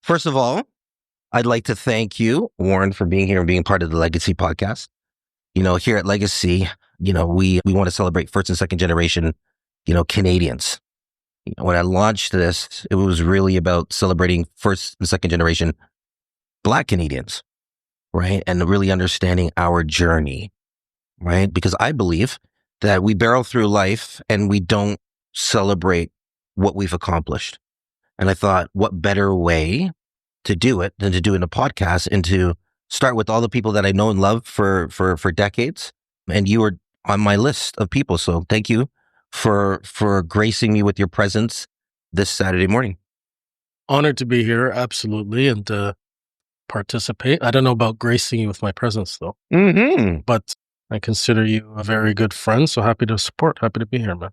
First of all, I'd like to thank you, Warren, for being here and being part of the Legacy podcast. Here at Legacy, we want to celebrate first and second generation, Canadians. When I launched this, it was really about celebrating first and second generation Black Canadians, right? And really understanding our journey, right? Because I believe that we barrel through life and we don't celebrate what we've accomplished. And I thought, what better way to do it than to do it in a podcast and to start with all the people that I know and love for decades. And you were on my list of people. So thank you for gracing me with your presence this Saturday morning. Honored to be here. Absolutely. And participate. I don't know about gracing you with my presence though, but I consider you a very good friend. So happy to support. Happy to be here, man.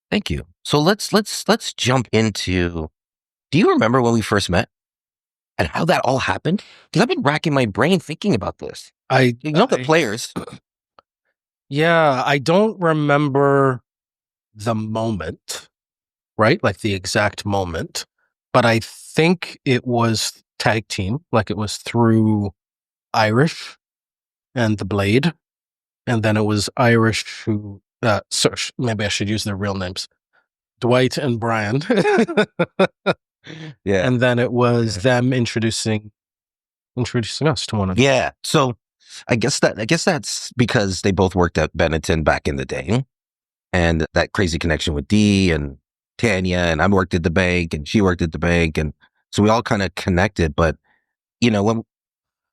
Thank you. So let's jump into, do you remember when we first met? And how that all happened? Because I've been racking my brain thinking about this. The players. Yeah, I don't remember the moment, right? Like the exact moment. But I think it was tag team. Like it was through Irish and the Blade. And then it was Irish who, maybe I should use their real names. Dwight and Brian. Yeah. And then it was them introducing us to one another. Yeah. So I guess that's because they both worked at Benetton back in the day. And that crazy connection with Dee and Tanya, and I worked at the bank and she worked at the bank. And so we all kind of connected. But,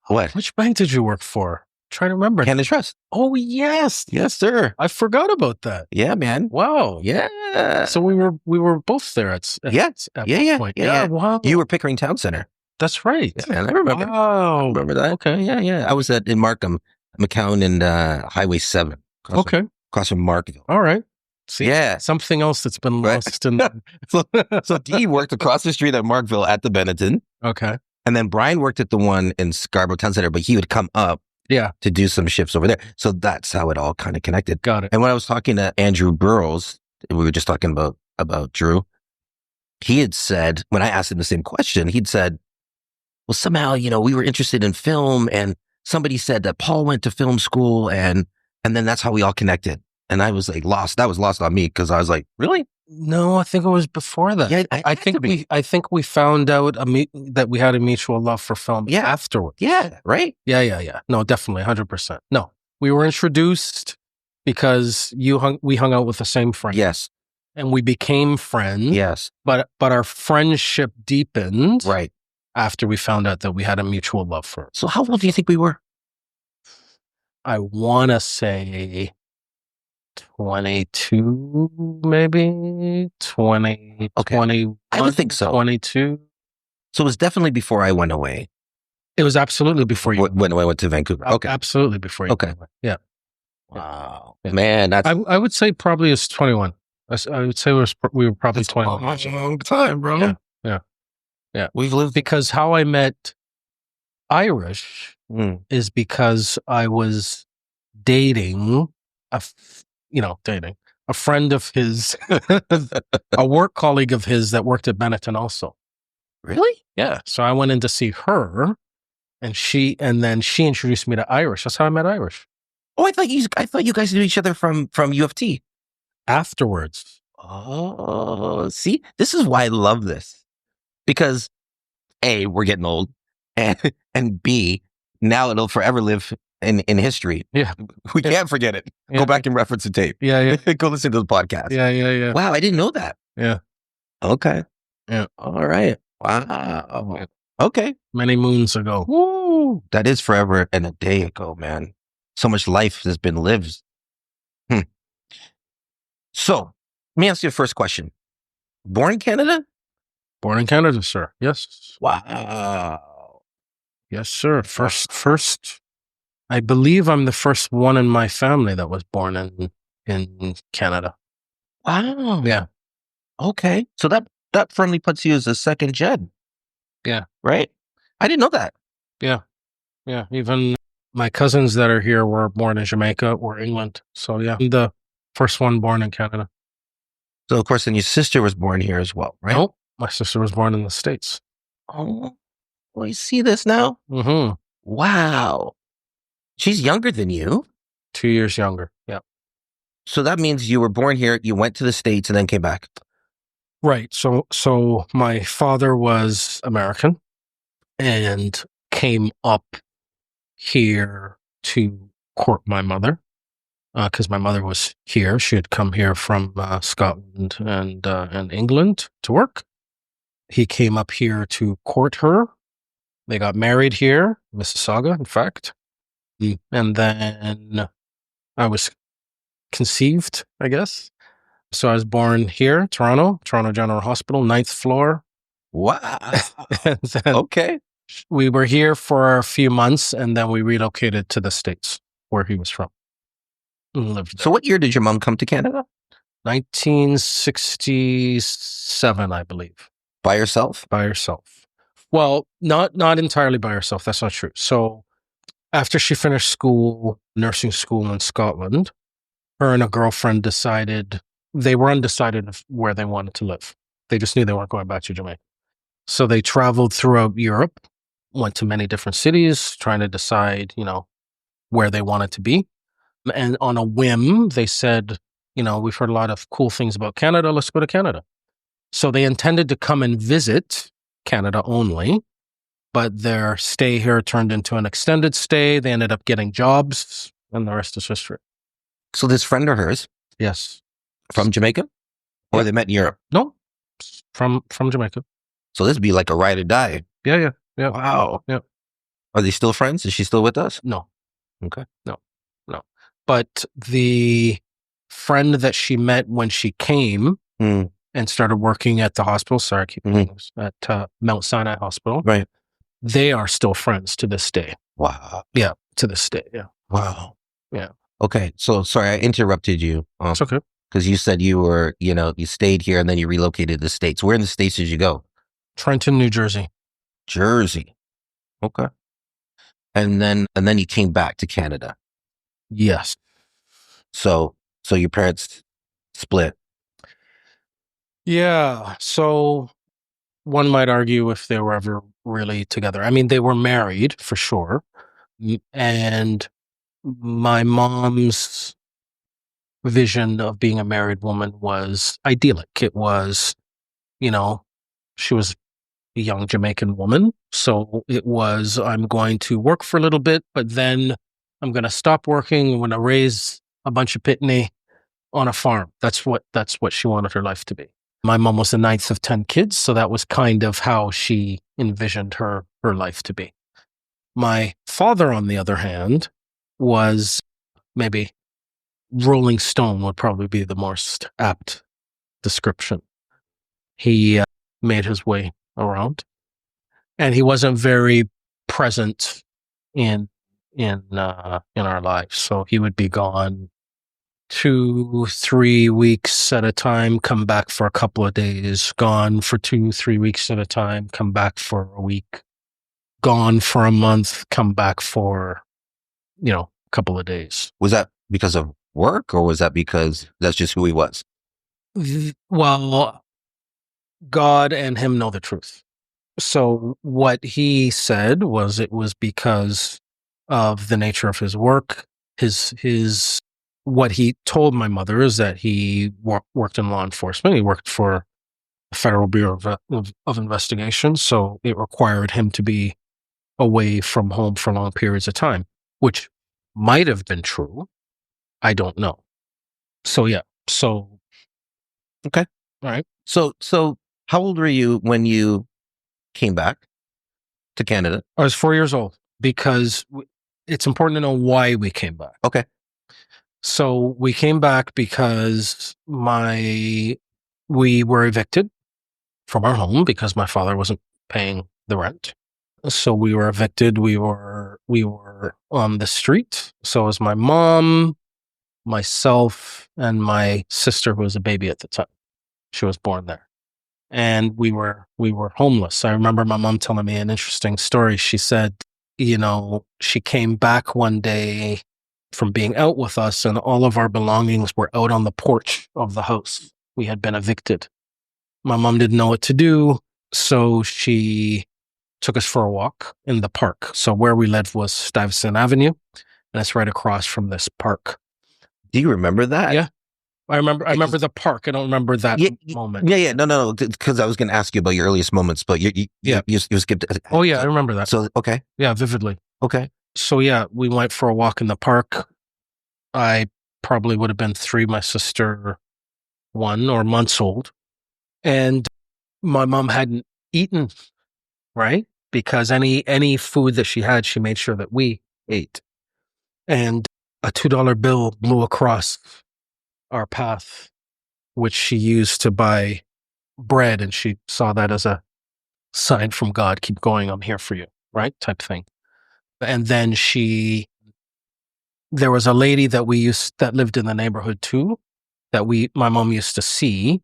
Which bank did you work for? Trying to remember. Canada Trust. Oh, yes. Yes, sir. I forgot about that. Yeah, man. Wow. Yeah. So we were both there at one point. Yeah. Wow. You were Pickering Town Center. That's right. Yeah, man, I remember. Wow. I remember that. Okay. Yeah. I was in Markham, McCown and Highway 7. Across from Markville. All right. See, yeah. Something else that's been lost in So Dee worked across the street at Markville at the Benetton. Okay. And then Brian worked at the one in Scarborough Town Center, but he would come up to do some shifts over there. So that's how it all kind of connected. Got it. And when I was talking to Andrew Burrows, we were just talking about Drew, he had said, when I asked him the same question, he'd said, well, somehow, we were interested in film and somebody said that Paul went to film school and then that's how we all connected. And I was like lost. That was lost on me because I was like, really? No, I think it was before that. Yeah, I think we found out that we had a mutual love for film afterwards. Yeah, right? Yeah. No, definitely, 100%. No, we were introduced because we hung out with the same friend. Yes. And we became friends. Yes. But our friendship deepened. Right. After we found out that we had a mutual love for it. So how old do you think we were? I want to say 22, maybe 20. Okay. 21, I would think so. 22. So it was definitely before I went away. It was absolutely before you when I went to Vancouver. Okay. Absolutely before you went away. Yeah. Wow. Man, that's... I would say probably it's 21. I would say we were probably 21. That's a long time, bro. Yeah. We've lived... Because how I met Irish is because I was dating a friend of his, a work colleague of his that worked at Benetton also. Really? Yeah. So I went in to see her and then she introduced me to Irish. That's how I met Irish. Oh, I thought you guys knew each other from U of T. Afterwards. Oh, see, this is why I love this. Because A, we're getting old, and B, now it'll forever live in history. Yeah. We can't forget it. Yeah. Go back and reference the tape. Yeah. Go listen to the podcast. Yeah. Wow, I didn't know that. Yeah. Okay. Yeah. All right. Wow. Okay. Many moons ago. Woo. That is forever and a day ago, man. So much life has been lived. So, let me ask you the first question. Born in Canada? Born in Canada, sir. Yes. Wow. Yes, sir. First. I believe I'm the first one in my family that was born in Canada. Wow. Yeah. Okay. So that firmly puts you as a second gen. Yeah. Right? I didn't know that. Yeah. Even my cousins that are here were born in Jamaica or England. So yeah, I'm the first one born in Canada. So of course, then your sister was born here as well, right? Nope. My sister was born in the States. Oh, I see this now. Mm-hmm. Wow. She's younger than you. 2 years younger. Yeah. So that means you were born here, you went to the States and then came back. Right. So my father was American and came up here to court my mother because my mother was here. She had come here from Scotland and England to work. He came up here to court her. They got married here, Mississauga, in fact. And then I was conceived, I guess. So I was born here, Toronto General Hospital, 9th floor. Wow. And then Okay. we were here for a few months, and then we relocated to the States, where he was from. And lived there. So what year did your mom come to Canada? 1967, I believe. By herself? By herself. Well, not entirely by herself. That's not true. So after she finished school, nursing school in Scotland, her and a girlfriend decided they were undecided of where they wanted to live. They just knew they weren't going back to Jamaica. So they traveled throughout Europe, went to many different cities, trying to decide, where they wanted to be. And on a whim, they said, we've heard a lot of cool things about Canada. Let's go to Canada. So they intended to come and visit Canada only, but their stay here turned into an extended stay. They ended up getting jobs, and the rest is history. So this friend of hers Yes. from Jamaica? Or Yeah. they met in Europe? No, from Jamaica. So this would be like a ride or die. Yeah. Wow. Yeah. Are they still friends? Is she still with us? No. Okay. No. But the friend that she met when she came and started working at the hospital, sorry, I keep at Mount Sinai Hospital. Right. They are still friends to this day. Wow. Yeah, to this day. Yeah. Wow. Yeah. Okay. So sorry, I interrupted you. It's okay. Because you said you were, you stayed here and then you relocated to the States. Where in the States did you go? Trenton, New Jersey. Jersey. Okay. And then you came back to Canada. Yes. So your parents split. Yeah. So one might argue if they were ever really together. I mean, they were married for sure. And my mom's vision of being a married woman was idyllic. It was, she was a young Jamaican woman. So it was, I'm going to work for a little bit, but then I'm going to stop working. I'm going to raise a bunch of pitney on a farm. That's what she wanted her life to be. My mom was the 9th of 10 kids. So that was kind of how she envisioned her life to be. My father, on the other hand, was maybe Rolling Stone would probably be the most apt description. He made his way around, and he wasn't very present in our lives. So he would be gone 2-3 weeks at a time, come back for a couple of days, gone for 2-3 weeks at a time, come back for a week, gone for a month, come back for a couple of days. Was that because of work, or was that because that's just who he was? Well, God and him know the truth. So what he said was it was because of the nature of his work. His what he told my mother is that he worked in law enforcement. He worked for the Federal Bureau of Investigation. So it required him to be away from home for long periods of time, which might have been true. I don't know. So yeah. So okay. All right. So how old were you when you came back to Canada? I was 4 years old, because it's important to know why we came back. Okay. So we came back because we were evicted from our home because my father wasn't paying the rent. So we were evicted. We were on the street. So it was my mom, myself, and my sister, who was a baby at the time. She was born there. And we were homeless. I remember my mom telling me an interesting story. She said, she came back one day from being out with us, and all of our belongings were out on the porch of the house. We had been evicted. My mom didn't know what to do, so she took us for a walk in the park. So where we lived was Stuyvesant Avenue, and it's right across from this park. Do you remember that? Yeah. I remember the park. I don't remember that moment. Yeah. No. Because I was going to ask you about your earliest moments, but you skipped. Oh yeah, I remember that. So okay. Yeah, vividly. Okay. So yeah, we went for a walk in the park. I probably would have been 3, my sister 1 or months old, and my mom hadn't eaten, right? Because any food that she had, she made sure that we ate. And a $2 bill blew across our path, which she used to buy bread, and she saw that as a sign from God, keep going, I'm here for you, right? Type thing. And then there was a lady that that lived in the neighborhood too, that my mom used to see.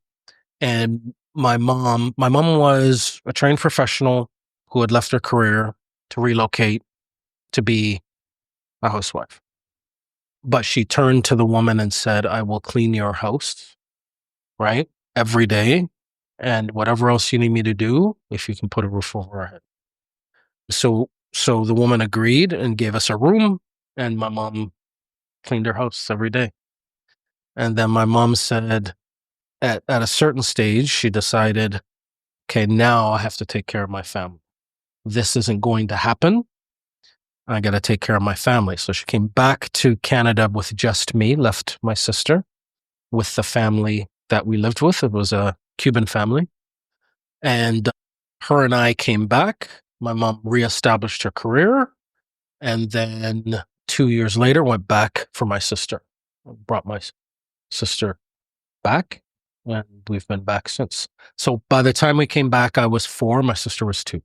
And my mom was a trained professional who had left her career to relocate to be a housewife. But she turned to the woman and said, I will clean your house, right? Every day. And whatever else you need me to do, if you can put a roof over our head. So the woman agreed and gave us a room, and my mom cleaned her house every day. And then my mom said at a certain stage, she decided, okay, now I have to take care of my family. This isn't going to happen. I got to take care of my family. So she came back to Canada with just me, left my sister with the family that we lived with. It was a Cuban family. And her and I came back. My mom reestablished her career. And then 2 years later, went back for my sister. Brought my sister back. And we've been back since. So by the time we came back, I was 4. My sister was 2.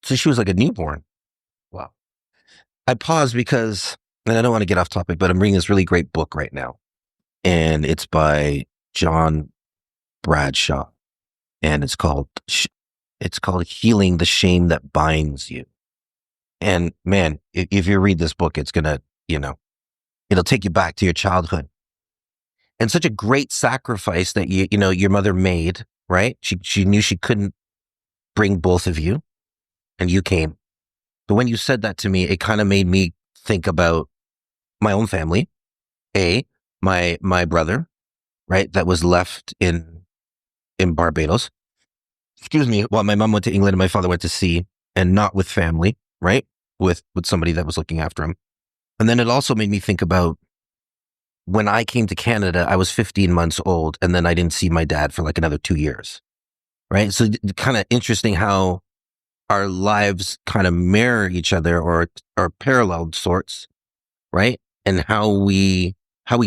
So she was like a newborn. Wow. I paused because, and I don't want to get off topic, but I'm reading this really great book right now. And it's by John Bradshaw. And it's called Healing the Shame That Binds You. And man, if you read this book, it's going to, it'll take you back to your childhood. And such a great sacrifice that your mother made, right? She knew she couldn't bring both of you, and you came. But when you said that to me, it kind of made me think about my own family. My brother, right, that was left in Barbados. Excuse me. While my mom went to England and my father went to sea, and not with family, right, with somebody that was looking after him. And then it also made me think about when I came to Canada, I was 15 months old, and then I didn't see my dad for like another 2 years, right? So kind of interesting how our lives kind of mirror each other or paralleled sorts, right? And how we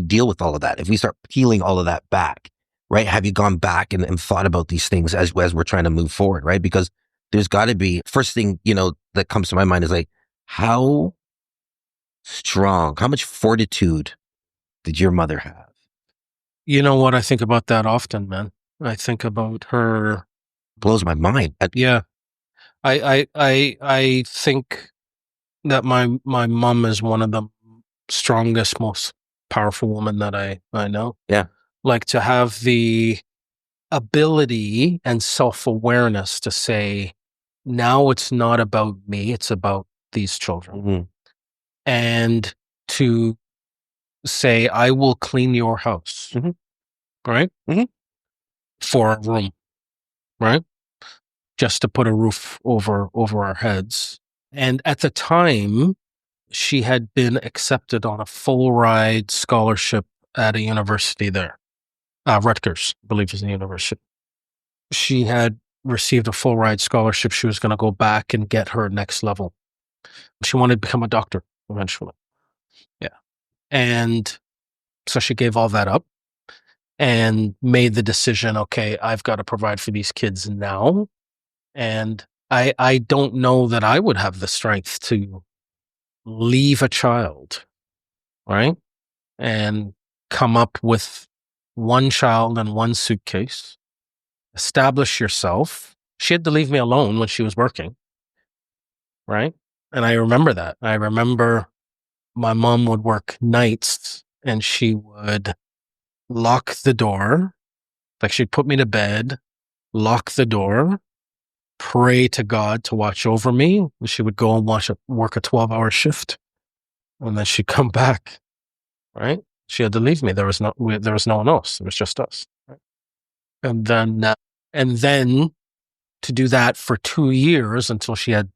deal with all of that. If we start peeling all of that back, right? Have you gone back and thought about these things as we're trying to move forward, right? Because there's got to be, first thing, that comes to my mind is like, how strong, how much fortitude did your mother have? You know what? I think about that often, man. I think about her. Blows my mind. Yeah. I think that my mom is one of the strongest, most powerful women that I know. Yeah. Like to have the ability and self-awareness to say, now it's not about me, it's about these children. Mm-hmm. And to say, I will clean your house, Mm-hmm. right? Mm-hmm. For a room, right? Just to put a roof over our heads. And at the time, she had been accepted on a full ride scholarship at a university there. Rutgers, I believe is the university. She had received a full ride scholarship. She was going to go back and get her next level. She wanted to become a doctor eventually. Yeah. And so she gave all that up and made the decision, okay, I've got to provide for these kids now. And I don't know that I would have the strength to leave a child, right? And come up with one child and one suitcase, establish yourself. She had to leave me alone when she was working, right? And I remember that. I remember my mom would work nights and she would lock the door. Like she'd put me to bed, lock the door, pray to God to watch over me. She would go and work a 12-hour shift, and then she'd come back. Right? She had to leave me. There was no one else. It was just us. Right? And then to do that for 2 years until she had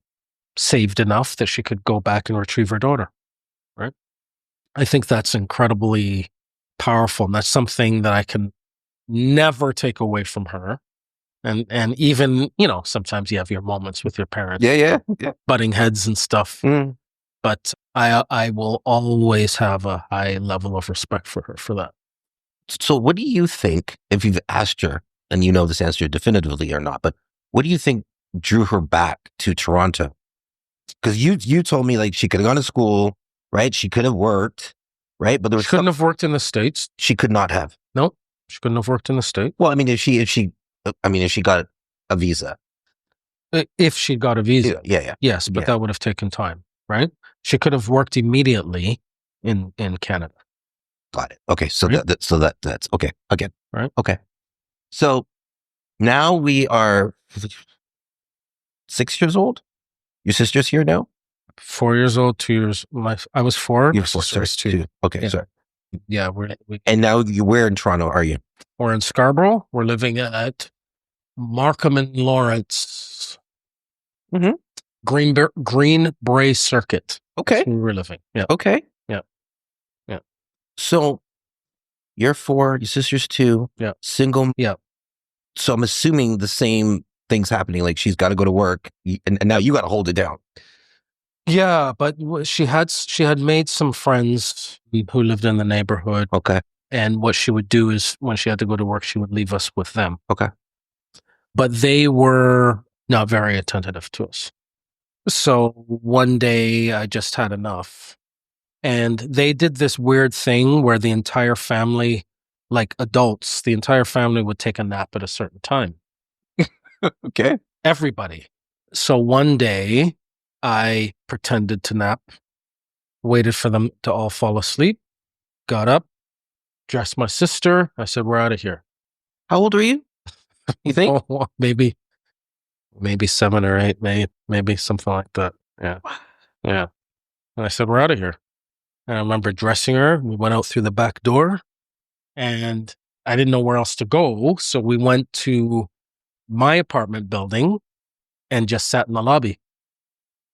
saved enough that she could go back and retrieve her daughter. Right? I think that's incredibly powerful, and that's something that I can never take away from her. And even, sometimes you have your moments with your parents, Yeah. butting heads and stuff. Mm. But I will always have a high level of respect for her for that. So what do you think, if you've asked her, and you know this answer definitively or not, but what do you think drew her back to Toronto? Because you told me like she could have gone to school, right? She could have worked, right? But she couldn't have worked in the States. She could not have. No, she couldn't have worked in the States. Well, I mean, if she got a visa. If she got a visa. Yeah. Yes, but that would have taken time, right? She could have worked immediately in Canada. Got it. Okay, so right? that's okay. Again, right? Okay. So now we are 6 years old. Your sister's here now. 4 years old. 2 years. I was 4. You're 4. Sorry, 2. Okay, yeah. sorry. Yeah, and now where in Toronto are you? We're in Scarborough. We're living at Markham and Lawrence. Mm-hmm. Greenbrae Circuit. Okay. That's where we're living. Yeah. Okay. Yeah. So you're 4, your sister's 2. Yeah. Single. Yeah. So I'm assuming the same thing's happening. Like she's got to go to work, and now you got to hold it down. Yeah, but she had made some friends who lived in the neighborhood. Okay. And what she would do is when she had to go to work, she would leave us with them. Okay. But they were not very attentive to us. So one day I just had enough. And they did this weird thing where the entire family, like adults, the entire family would take a nap at a certain time. Okay. Everybody. So one day I pretended to nap, waited for them to all fall asleep, got up, dressed my sister. I said, we're out of here. How old are you? You think? Maybe 7 or 8, maybe something like that. Yeah. Yeah. And I said, we're out of here. And I remember dressing her. We went out through the back door and I didn't know where else to go. So we went to my apartment building and just sat in the lobby.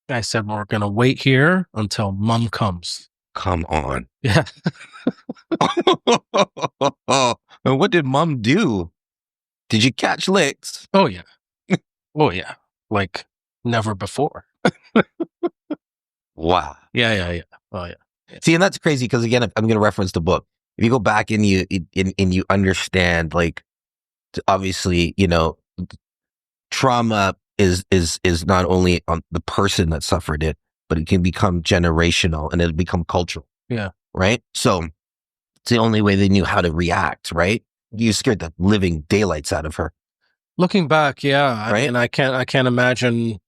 I said, we're going to wait here until Mom comes. Come on. Yeah. And what did Mom do? Did you catch licks? Oh, yeah. Oh, yeah. Like never before. Wow. Yeah. Oh, yeah. See, and that's crazy because again, I'm going to reference the book. If you go back and you understand, like, obviously, trauma is not only on the person that suffered it, but it can become generational and it'll become cultural. Yeah. Right. So it's the only way they knew how to react. Right. You scared the living daylights out of her. Looking back, yeah. Right. And I can't imagine.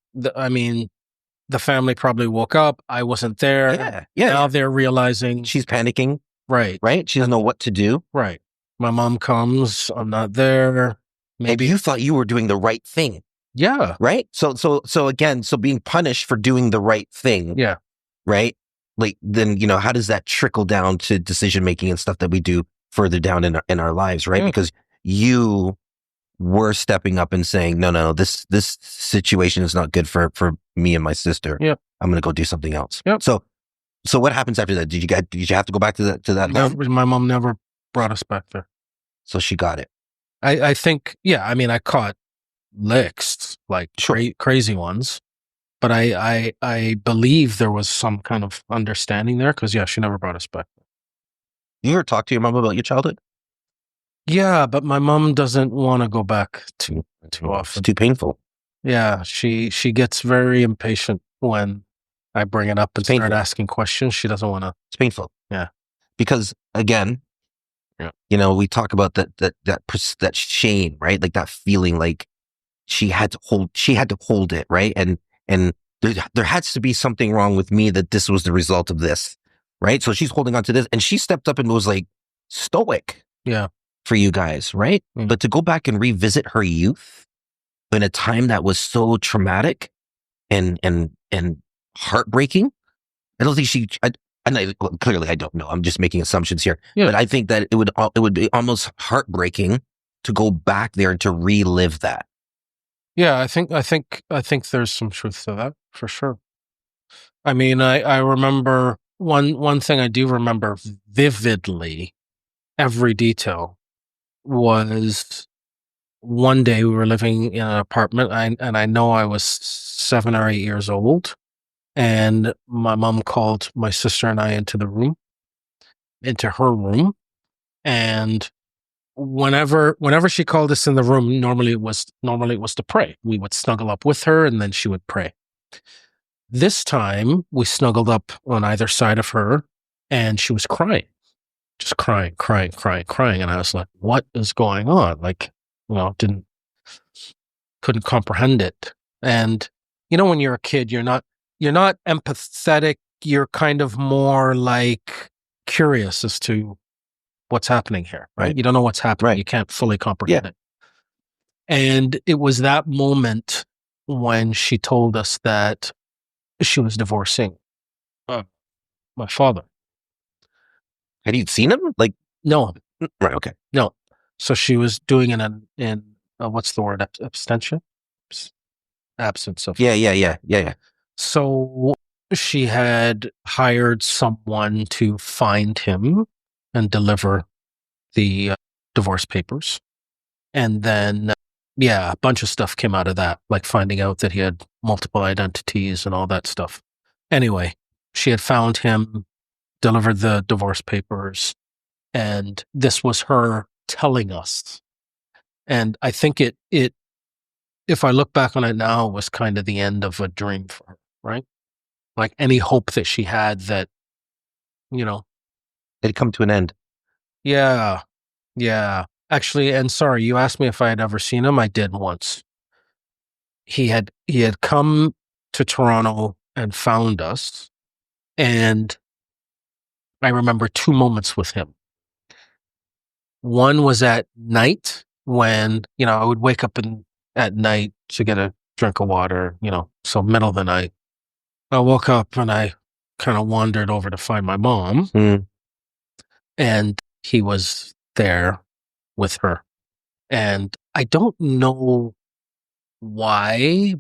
The family probably woke up. I wasn't there. Yeah. Now they're realizing she's panicking. Right. She doesn't know what to do. Right. My mom comes. I'm not there. Maybe you thought you were doing the right thing. Yeah. Right. So again, being punished for doing the right thing. Yeah. Right. Like then, how does that trickle down to decision making and stuff that we do further down in our lives? Right. Yeah. Because you were stepping up and saying, no, this situation is not good for me and my sister. Yeah. I'm going to go do something else. Yep. So what happens after that? Did you have to go back to that? My mom never brought us back there. So she got it. I think, yeah. I mean, I caught licks, like crazy ones, but I believe there was some kind of understanding there because, yeah, she never brought us back. You ever talk to your mom about your childhood? Yeah, but my mom doesn't want to go back too often. It's too painful. Yeah, she gets very impatient when I bring it up and start asking questions. She doesn't want to. It's painful. Yeah, because again, we talk about that shame, right? Like that feeling, like she had to hold it, right? And there has to be something wrong with me that this was the result of this, right? So she's holding on to this, and she stepped up and was like stoic. Yeah. For you guys, right? Mm. But to go back and revisit her youth, in a time that was so traumatic and heartbreaking. I don't think clearly I don't know. I'm just making assumptions here, but I think that it would be almost heartbreaking to go back there and to relive that. Yeah, I think there's some truth to that for sure. I mean, I remember one thing I do remember vividly, every detail, was one day we were living in an apartment, and I know I was 7 or 8 years old, and my mom called my sister and I into her room, and whenever she called us in the room, normally it was to pray. We would snuggle up with her, and then she would pray. This time, we snuggled up on either side of her, and she was crying, just crying, crying, crying, crying, and I was like, "What is going on?" Like, couldn't comprehend it. And when you're a kid, you're not empathetic. You're kind of more like curious as to what's happening here, right? You don't know what's happening. Right. You can't fully comprehend it. And it was that moment when she told us that she was divorcing my father. Had you seen him? Like, no. Right. Okay. No. So she was doing it in what's the word? Abstention? Absence of. Yeah. So she had hired someone to find him and deliver the divorce papers. And then, a bunch of stuff came out of that, like finding out that he had multiple identities and all that stuff. Anyway, she had found him, delivered the divorce papers, and this was her telling us. And I think it if I look back on it now, it was kind of the end of a dream for her, right? Like any hope that she had that, It'd come to an end. Yeah. Actually, and sorry, you asked me if I had ever seen him. I did once. He had come to Toronto and found us, and I remember 2 moments with him. One was at night when, I would wake up at night to get a drink of water, so middle of the night. I woke up and I kind of wandered over to find my mom, and he was there with her. And I don't know why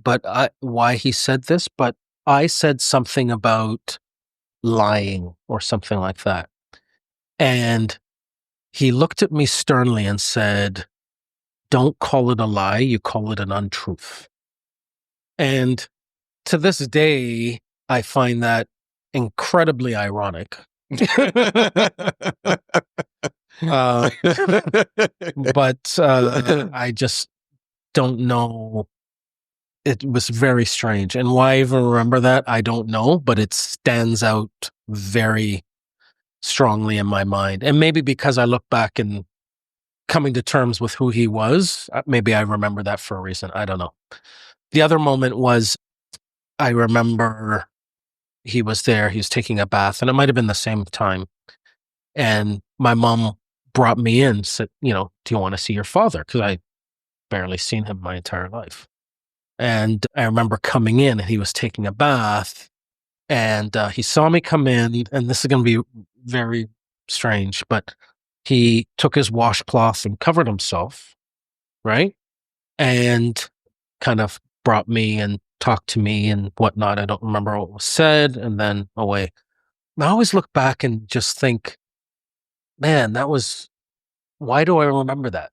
he said this, but I said something about lying or something like that. And he looked at me sternly and said, "Don't call it a lie, you call it an untruth." And to this day, I find that incredibly ironic. But I just don't know. It was very strange. And why I even remember that, I don't know, but it stands out very strongly in my mind. And maybe because I look back and coming to terms with who he was, maybe I remember that for a reason. I don't know. The other moment was, I remember he was there, he was taking a bath, and it might have been the same time. And my mom brought me in, said, "Do you want to see your father?" Because I barely seen him my entire life. And I remember coming in and he was taking a bath, and he saw me come in, and this is going to be very strange, but he took his washcloth and covered himself, right? And kind of brought me and talked to me and whatnot. I don't remember what was said, and then away. I always look back and just think, man, why do I remember that?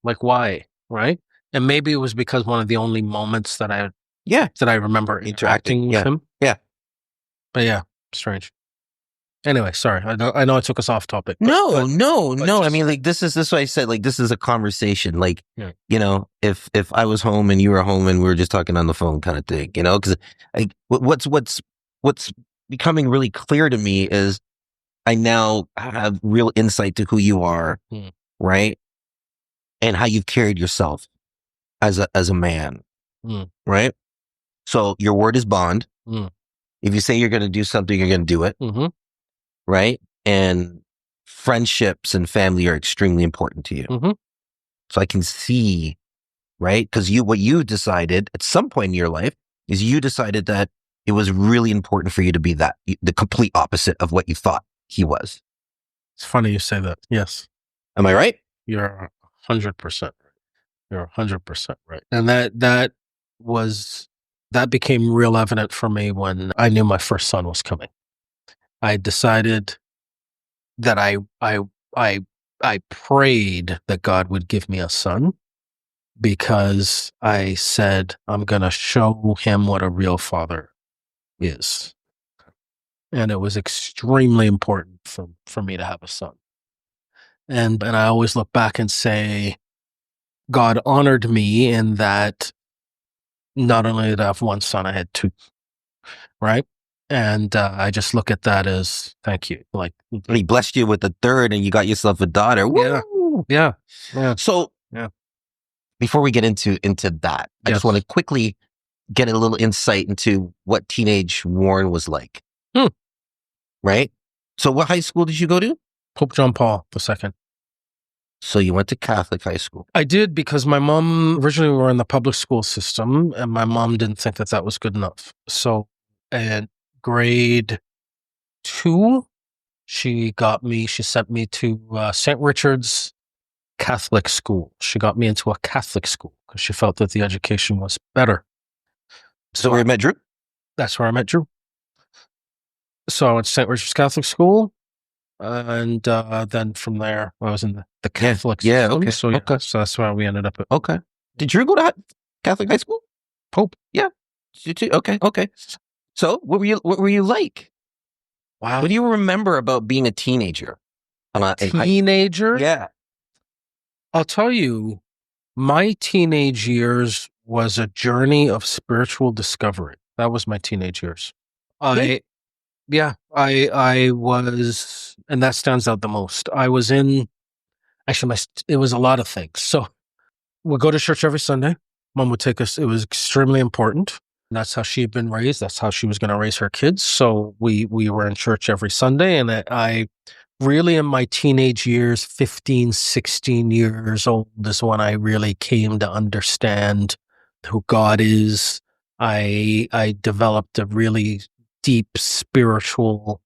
Like why, right? And maybe it was because one of the only moments that I remember interacting with him. Yeah. But yeah, strange. Anyway, sorry. I know I took us off topic. No. I mean, like, this is why I said, like, this is a conversation. Like, if I was home and you were home and we were just talking on the phone kind of thing, because what's becoming really clear to me is I now have real insight to who you are, right? And how you've carried yourself as a man, right? So your word is bond. If you say you're going to do something, you're going to do it, right? And friendships and family are extremely important to you. So I can see right? Because what you decided at some point in your life is you decided that it was really important for you to be the complete opposite of what you thought he was. It's funny you say that. Yes. Am I right? You're 100% right. You're 100% right. And that became real evident for me when I knew my first son was coming. I decided that I prayed that God would give me a son, because I said, I'm going to show him what a real father is. And it was extremely important for me to have a son. And I always look back and say, God honored me in that not only did I have one son, I had two, right? And I just look at that as thank you. Like, and he blessed you with a third, and you got yourself a daughter. Yeah, Woo! yeah. So, before we get into that, I just want to quickly get a little insight into what teenage Warren was like. Right? So, what high school did you go to? Pope John Paul II. So you went to Catholic high school? I did, because my mom, originally we were in the public school system, and my mom didn't think that was good enough. So in grade 2, she sent me to St. Richard's Catholic school. She got me into a Catholic school because she felt that the education was better. So where you met Drew? That's where I met Drew. So I went to St. Richard's Catholic school. And then from there, I was in the Catholic system. Yeah, okay. So, so that's where we ended up at. Okay. Did Drew go to Catholic high school? Pope. Yeah. Okay. So what were you like? Wow. What do you remember about being a teenager? Teenager? Yeah. I'll tell you, my teenage years was a journey of spiritual discovery. That was my teenage years. I was, and that stands out the most. I was in, actually, it was a lot of things. So we'd go to church every Sunday. Mom would take us. It was extremely important. That's how she had been raised. That's how she was going to raise her kids. So we were in church every Sunday. And I really, in my teenage years, 15, 16 years old, is when I really came to understand who God is. I developed a really deep spiritual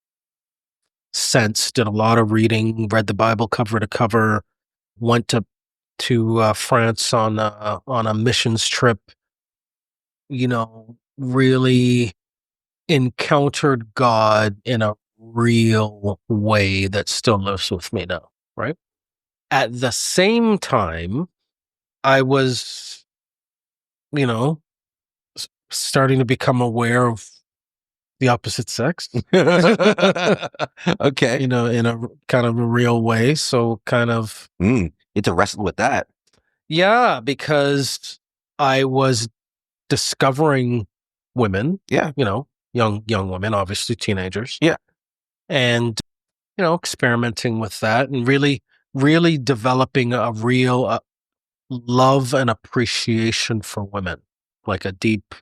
sense, did a lot of reading, read the Bible cover to cover, went to France on a missions trip, really encountered God in a real way that still lives with me now, right? At the same time, I was, starting to become aware of the opposite sex. Okay. In a kind of a real way. So kind of. You had to wrestle with that. Yeah, because I was discovering women. Yeah. Young women, obviously teenagers. Yeah. And, experimenting with that and really, really developing a real love and appreciation for women, like a deep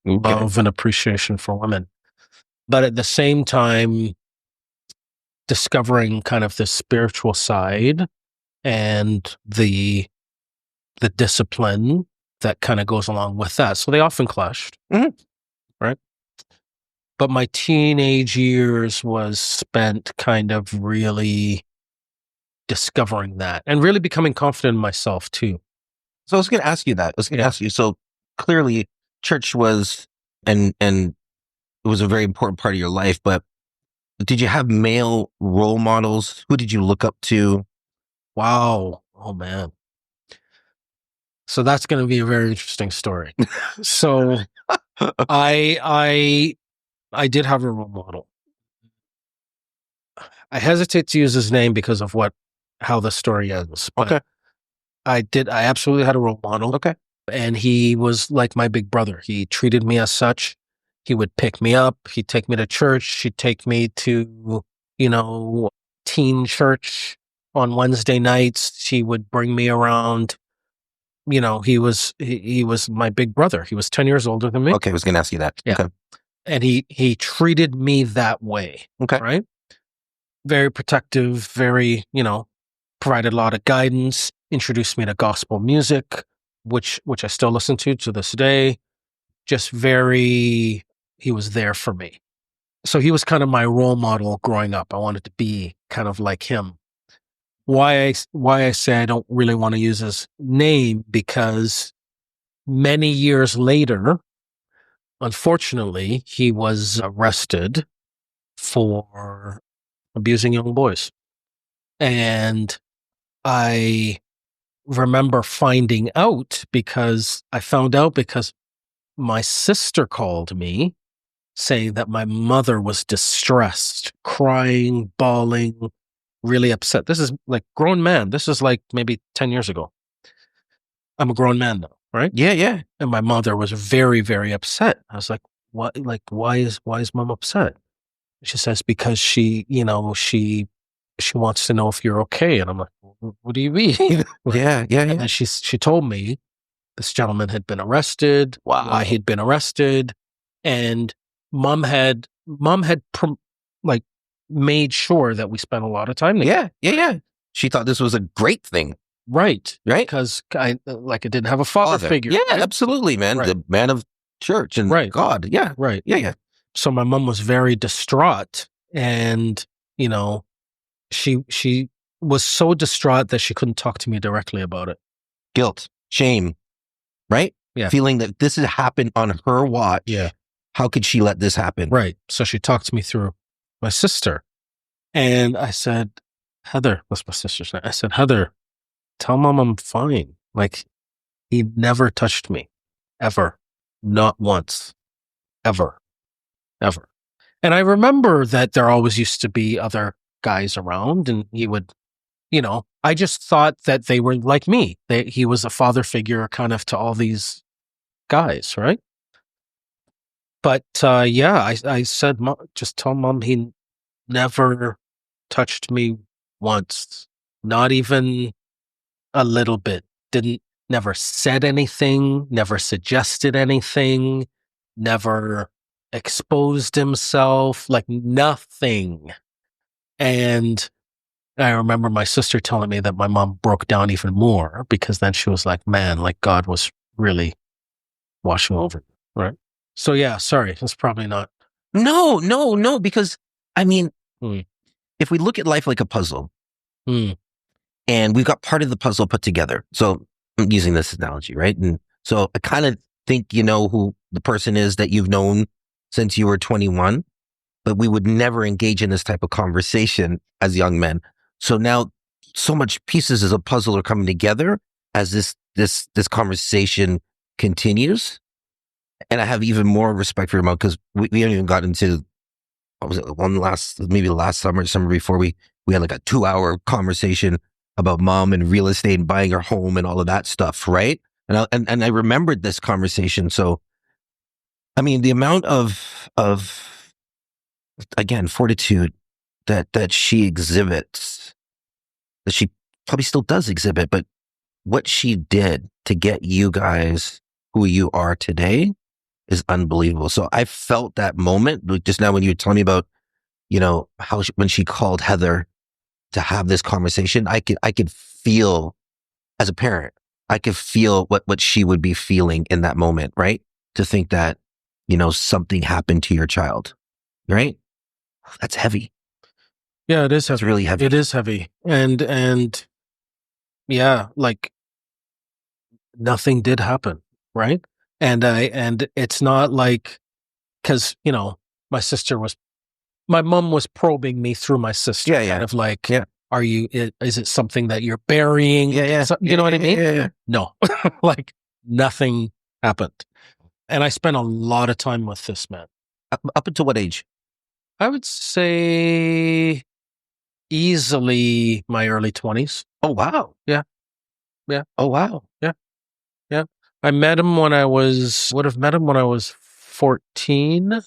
love and appreciation for women. But at the same time, discovering kind of the spiritual side and the discipline that kind of goes along with that. So they often clashed, right? But my teenage years was spent kind of really discovering that and really becoming confident in myself too. So I was going to ask you that. I was going to ask you. So clearly, church was and it was a very important part of your life. But did you have male role models? Who did you look up to? Wow. Oh man. So that's going to be a very interesting story. So I did have a role model. I hesitate to use his name because of how the story ends. But I absolutely had a role model. Okay. And he was like my big brother. He treated me as such. He would pick me up. He'd take me to church. He'd take me to, teen church on Wednesday nights. He would bring me around. He was my big brother. He was 10 years older than me. Okay, I was going to ask you that. Yeah. Okay. And he treated me that way. Okay. Right? Very protective, very, provided a lot of guidance, introduced me to gospel music, which I still listen to this day. Just he was there for me. So he was kind of my role model growing up. I wanted to be kind of like him. Why I say I don't really want to use his name, because many years later, unfortunately, he was arrested for abusing young boys. And I remember finding out because my sister called me saying that my mother was distressed, crying, bawling, really upset. This is like grown man. This is like maybe 10 years ago. I'm a grown man now, right? Yeah, yeah. And my mother was very, very upset. I was like, what? Like, why is mom upset? She says, because she wants to know if you're okay. And I'm like, what do you mean? Yeah, yeah, And yeah. then she told me this gentleman had been arrested, Wow. why he'd been arrested, and mom had like made sure that we spent a lot of time together. Yeah, yeah, yeah. She thought this was a great thing. Right. Right? Because I didn't have a father figure. Yeah, right? absolutely, man. Right. The man of church and Right. God. Yeah. Right. Yeah, yeah. So my mom was very distraught, and she was so distraught that she couldn't talk to me directly about it. Guilt, shame, right? Yeah. Feeling that this has happened on her watch. Yeah. How could she let this happen? Right. So she talked to me through my sister. And I said, Heather, that's my sister's name. I said, Heather, tell mom I'm fine. Like, he never touched me. Ever. Not once. Ever. Ever. And I remember that there always used to be other guys around, and he would, I just thought that they were like me. He was a father figure kind of to all these guys, right? But I said, Mom, just tell mom he never touched me once, not even a little bit. Never said anything, never suggested anything, never exposed himself, like nothing. And I remember my sister telling me that my mom broke down even more, because then she was like, man, like God was really washing over me, right? So yeah, sorry, that's probably not. No, because I mean, Mm. if we look at life like a puzzle, Mm. and we've got part of the puzzle put together. So I'm using this analogy, right? And so I kind of think you know who the person is that you've known since you were 21, but we would never engage in this type of conversation as young men. So now so much pieces of a puzzle are coming together as this conversation continues. And I have even more respect for your mom, because we haven't even gotten into, what was it, maybe last summer before we had like a 2-hour conversation about mom and real estate and buying her home and all of that stuff, right? And I remembered this conversation. So, I mean, the amount of again, fortitude that she exhibits, that she probably still does exhibit, but what she did to get you guys who you are today is unbelievable. So I felt that moment just now when you were telling me about, how when she called Heather to have this conversation, I could feel, as a parent, I could feel what she would be feeling in that moment, right? To think that, something happened to your child, right? That's heavy. Yeah, it is heavy. It's really heavy. It is heavy. And yeah, like nothing did happen, right? And it's not like, because, my mom was probing me through my sister. Yeah, yeah. Kind of like, Yeah. Is it something that you're burying? Yeah. You know what I mean? Yeah. No, like nothing happened. And I spent a lot of time with this man. Up until what age? I would say easily my early 20s. Oh, wow. Yeah. Yeah. Oh, wow. Yeah. I met him would have met him when I was 14.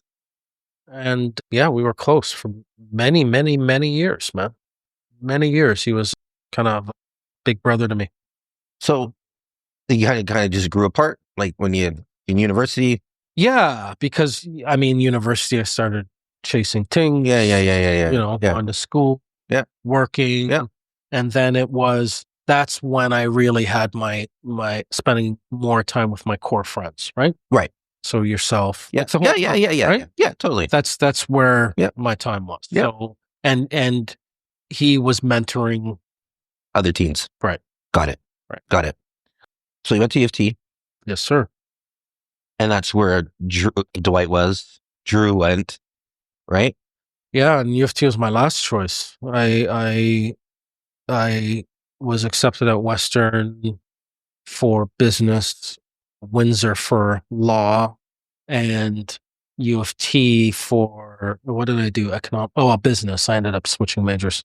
And yeah, we were close for many, many, many years, man. Many years. He was kind of a big brother to me. So you kind of just grew apart, like when you in university? Yeah, because I mean, university, I started chasing things. Yeah. Going to school. Yeah. Working. Yeah. And then it was that's when I really had my spending more time with my core friends, right? Right. So yourself, Yeah. like the whole Yeah. group, right? Yeah. Totally. That's where Yeah. my time was. Yeah. So and he was mentoring Other teens. right. Got it. Right. Got it. So you went to U of T, Yes, sir. and that's where Dwight was. Drew went, right? Yeah, and U of T was my last choice. I was accepted at Western for business, Windsor for law, and U of T for what did I do? Business. I ended up switching majors.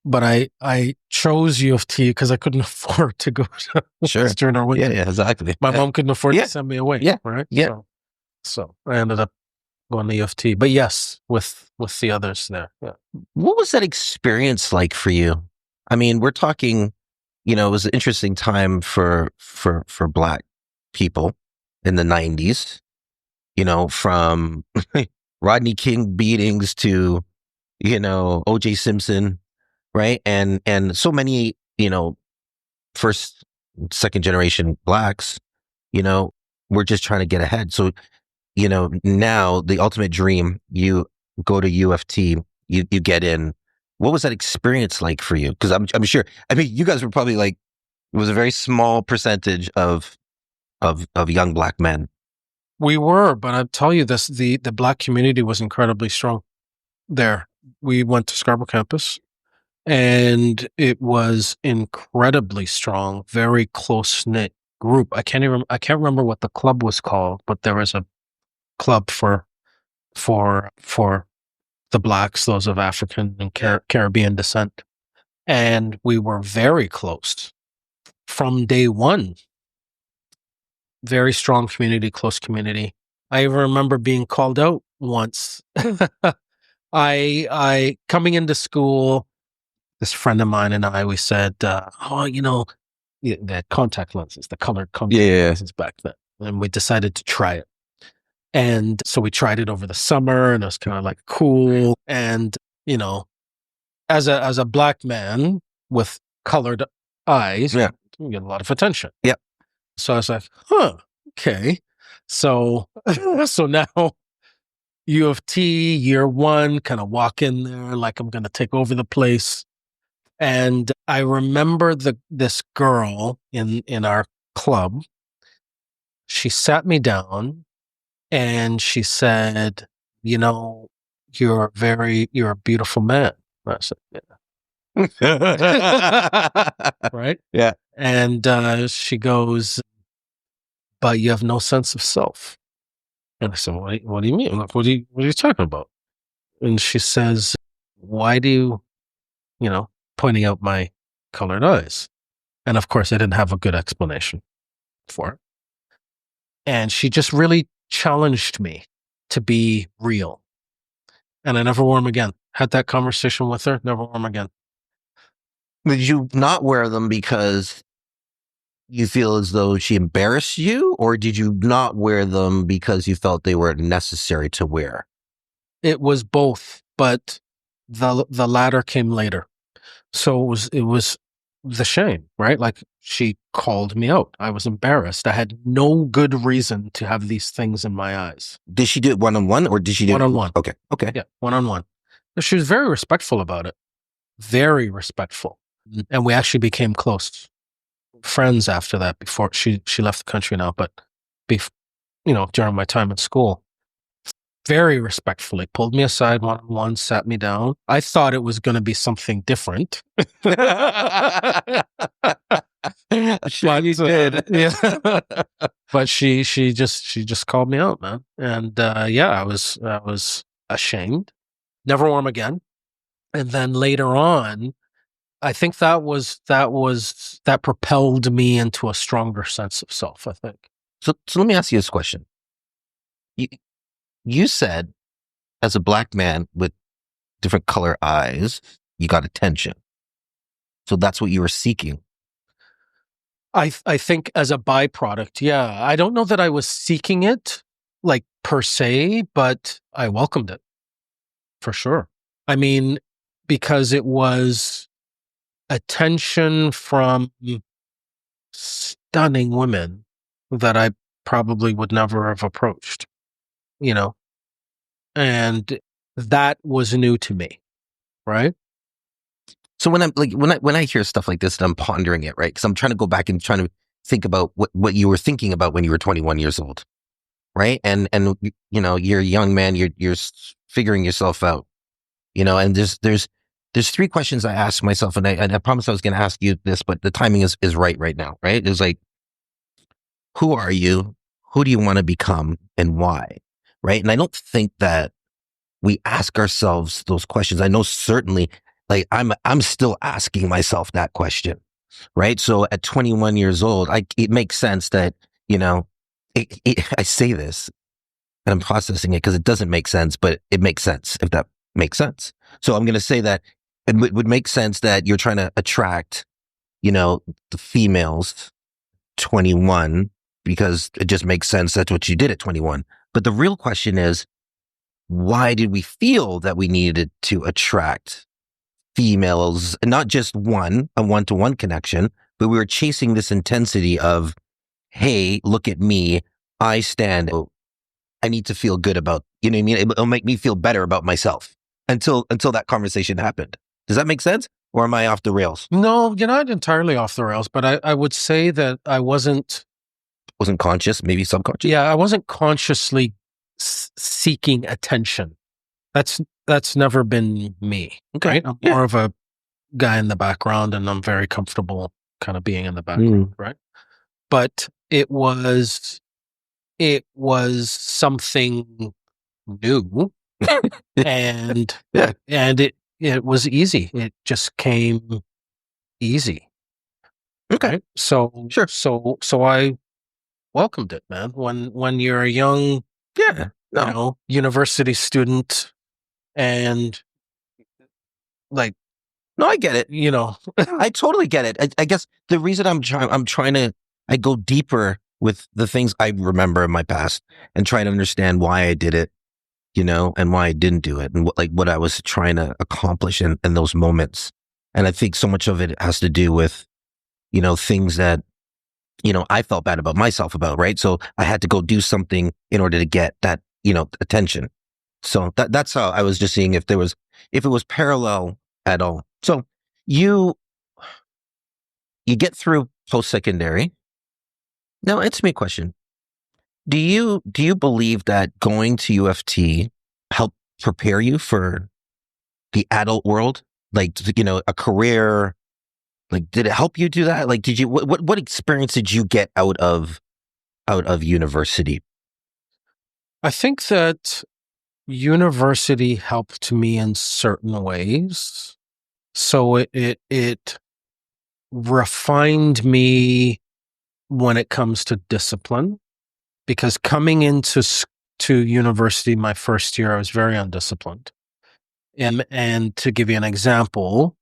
But I chose U of T because I couldn't afford to go to Sure. Western or Windsor. Yeah. Exactly. My mom couldn't afford Yeah. to send me away. Yeah. Right. Yeah. So I ended up going to U of T. But yes, with the others there. Yeah. What was that experience like for you? I mean, we're talking, it was an interesting time for Black people in the 90s, from Rodney King beatings to, OJ Simpson, right? And so many, first, second generation Blacks, we're just trying to get ahead. So, now the ultimate dream, you go to U of T, you get in. What was that experience like for you? Because I'm sure, I mean, you guys were probably like, it was a very small percentage of young Black men. We were, but I tell you this, the Black community was incredibly strong there. We went to Scarborough campus and it was incredibly strong, very close knit group. I can't remember what the club was called, but there was a club for the Blacks, those of African and Caribbean descent. And we were very close from day one. Very strong community, close community. I even remember being called out once. I coming into school, this friend of mine and I, we said, they had contact lenses, the colored contact lenses back then. And we decided to try it. And so we tried it over the summer and it was kind of like cool. And, as a Black man with colored eyes, Yeah. you get a lot of attention. Yep. So I was like, okay. So now U of T year one, kind of walk in there like I'm going to take over the place. And I remember this girl in our club. She sat me down and she said, you're a beautiful man. I said, yeah. Right? Yeah. And she goes, but you have no sense of self. And I said, what do you mean? Like, what are you talking about? And she says, why do you, pointing out my colored eyes? And of course, I didn't have a good explanation for it. And she just really challenged me to be real. And I never wore them again. Had that conversation with her, never wore them again. Did you not wear them because you feel as though she embarrassed you, or did you not wear them because you felt they were necessary to wear? It was both, but the latter came later. So it was the shame, right? Like she called me out. I was embarrassed. I had no good reason to have these things in my eyes. Did she do it one-on-one or did she do it one-on-one? Okay. Yeah, one-on-one. She was very respectful about it. Very respectful. And we actually became close friends after that before she left the country now, but during my time in school. Very respectfully pulled me aside one-on-one, sat me down. I thought it was going to be something different. Sure you did. Yeah. But she just called me out, man. And I was ashamed. Never wore them again. And then later on, I think that propelled me into a stronger sense of self, I think. So let me ask you this question. You said, as a Black man with different color eyes, you got attention. So that's what you were seeking. I think as a byproduct, yeah. I don't know that I was seeking it, like per se, but I welcomed it for sure. I mean, because it was attention from stunning women that I probably would never have approached, you know, and that was new to me, right? So when I'm like when I hear stuff like this and I'm pondering it, right? Because I'm trying to go back and trying to think about what you were thinking about when you were 21 years old, right? And you know, you're a young man, you're figuring yourself out, you know. And there's three questions I ask myself, and I promised I was going to ask you this, but the timing is right now, right? It's like, who are you? Who do you want to become, and why? Right? And I don't think that we ask ourselves those questions. I know certainly, like I'm still asking myself that question, right? So at 21 years old, it makes sense that, you know, I say this and I'm processing it because it doesn't make sense, but it makes sense if that makes sense. So I'm going to say that it would make sense that you're trying to attract, you know, the females 21 because it just makes sense. That's what you did at 21. But the real question is, why did we feel that we needed to attract females, and not just a one-to-one connection, but we were chasing this intensity of, hey, look at me. I stand. I need to feel good about, you know what I mean? It'll make me feel better about myself until that conversation happened. Does that make sense? Or am I off the rails? No, you're not entirely off the rails, but I would say that I wasn't Conscious, maybe subconscious. Yeah, I wasn't consciously seeking attention. That's never been me. Okay. Right? I'm more of a guy in the background, and I'm very comfortable kind of being in the background, right? But it was something new, and and it was easy. It just came easy. Okay. Right? So Sure. So I welcomed it, man. When you're a young, you know, university student, and like, no, I get it. you know, I totally get it. I guess the reason I'm trying to, I go deeper with the things I remember in my past and try to understand why I did it, you know, and why I didn't do it, and what I was trying to accomplish in those moments. And I think so much of it has to do with, you know, things that, you know, I felt bad about myself about, right? So I had to go do something in order to get that, you know, attention. So that's how I was just seeing if it was parallel at all. So you get through post-secondary. Now answer me a question. Do you believe that going to UFT helped prepare you for the adult world? Like, you know, a career, like, did it help you do that? Like, did you, what experience did you get out of university? I think that university helped me in certain ways. So it refined me when it comes to discipline, because coming into to university my first year, I was very undisciplined. And to give you an example,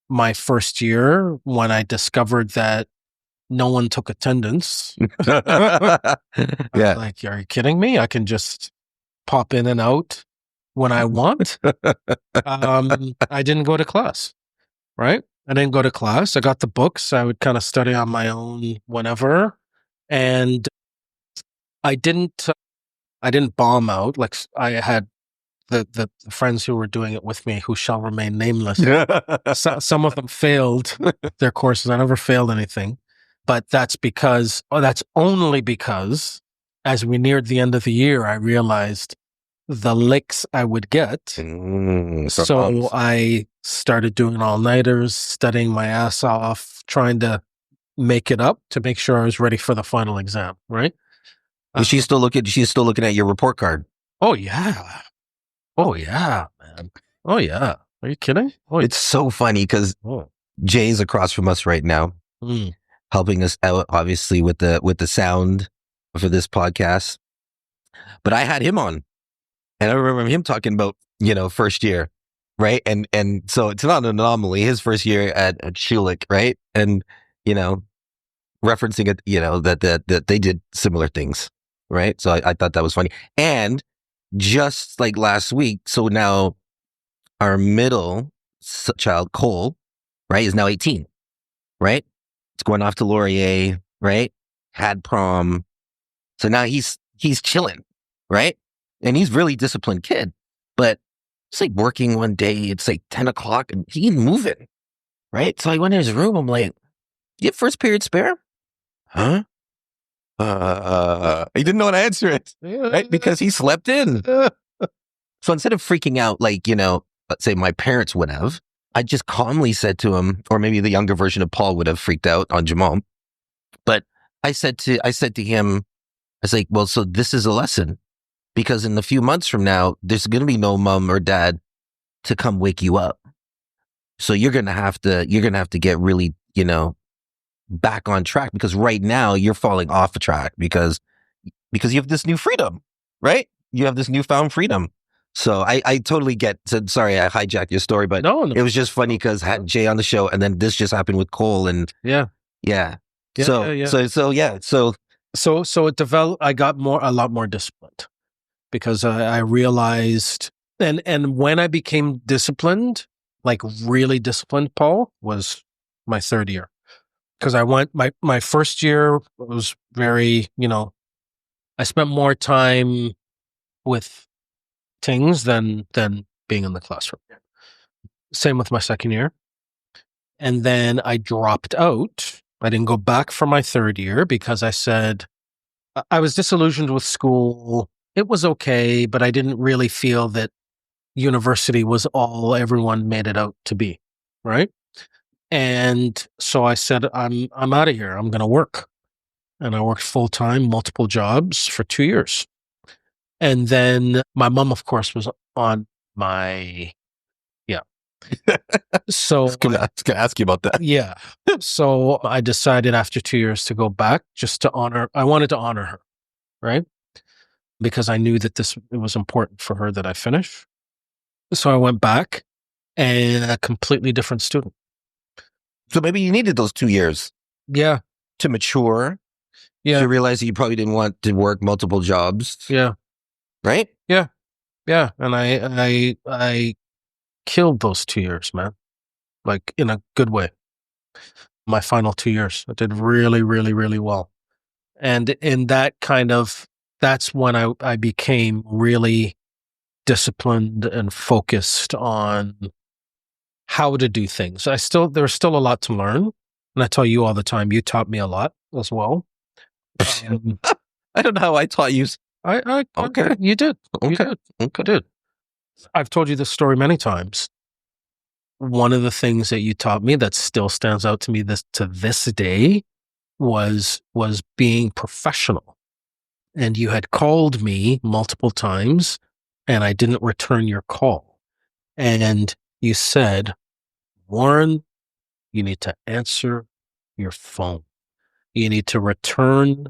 my first year, when I discovered that no one took attendance, I was like, are you kidding me? I can just pop in and out when I want. I didn't go to class, right? I didn't go to class. I got the books. I would kind of study on my own whenever. And I didn't bomb out. Like, I had the friends who were doing it with me, who shall remain nameless. Some of them failed their courses. I never failed anything, but that's only because as we neared the end of the year, I realized the licks I would get. So I started doing all-nighters, studying my ass off, trying to make it up to make sure I was ready for the final exam, right? She's still looking at your report card. Oh yeah. Oh yeah, man. Oh yeah. Are you kidding? Oh, it's so funny because Jay's across from us right now, helping us out, obviously, with the sound for this podcast. But I had him on, and I remember him talking about, you know, first year, right? And so it's not an anomaly. His first year at Schulich, right? And, you know, referencing it, you know, that they did similar things, right? So I thought that was funny. And just like last week, so now our middle child, Cole, right? Is now 18, right? It's going off to Laurier, right? Had prom. So now he's chilling, right? And he's really disciplined kid. But it's like working one day, it's like 10 o'clock and he ain't moving, right? So I went in his room, I'm like, you have first period spare? Huh? He didn't know how to answer it, right? Because he slept in. So instead of freaking out, like, let's say my parents would have, I just calmly said to him, or maybe the younger version of Paul would have freaked out on Jamal. But I said to him, I was like, well, so this is a lesson, because in a few months from now, there's going to be no mom or dad to come wake you up. So you're going to have to get really, back on track, because right now you're falling off the track because you have this new freedom, right? You have this newfound freedom. So I totally get. So sorry, I hijacked your story, but No. It was just funny because I had Jay on the show, and then this just happened with Cole, and yeah. So it developed. I got a lot more disciplined, because I realized, and when I became disciplined, like really disciplined, Paul, was my third year. Because I went, my first year was very, I spent more time with things than being in the classroom. Same with my second year. And then I dropped out. I didn't go back for my third year because I said, I was disillusioned with school. It was okay, but I didn't really feel that university was all everyone made it out to be, right? And so I said, I'm out of here. I'm going to work. And I worked full time, multiple jobs for 2 years. And then my mom, of course, was on my, So I was going to ask you about that. Yeah. So I decided after 2 years to go back, just to I wanted to honor her, right? Because I knew that it was important for her that I finish. So I went back, and a completely different student. So maybe you needed those 2 years. Yeah. To mature. Yeah. To realize that you probably didn't want to work multiple jobs. Yeah. Right? Yeah. Yeah. And I killed those 2 years, man. Like, in a good way. My final 2 years, I did really, really, really well. And in that's when I became really disciplined and focused on how to do things. There's still a lot to learn. And I tell you all the time, you taught me a lot as well. I don't know how I taught you. Okay. You did. Okay. You did. Okay. Did. I've told you this story many times. One of the things that you taught me that still stands out to me to this day was being professional. And you had called me multiple times, and I didn't return your call. And you said, Warren, you need to answer your phone. You need to return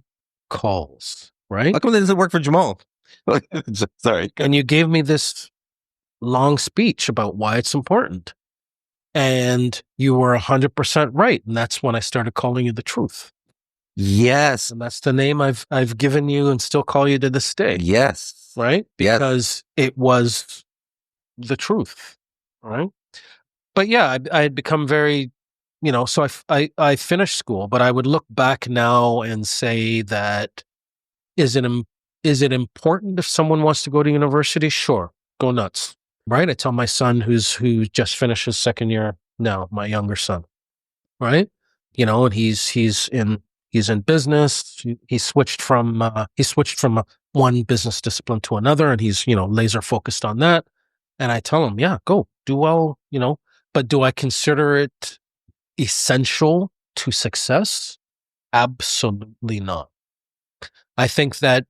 calls, right? How come that doesn't work for Jamal? Sorry. And you gave me this long speech about why it's important. And you were 100% right. And that's when I started calling you the truth. Yes. And that's the name I've given you and still call you to this day. Yes. Right? Yes. Because it was the truth. Right? But yeah, I had become very, so I finished school, but I would look back now and say that, is it important if someone wants to go to university? Sure. Go nuts. Right? I tell my son who just finished his second year now, my younger son, right? And he's in business. He switched from one business discipline to another, and he's laser focused on that. And I tell him, yeah, go do well, but do I consider it essential to success? Absolutely not. I think that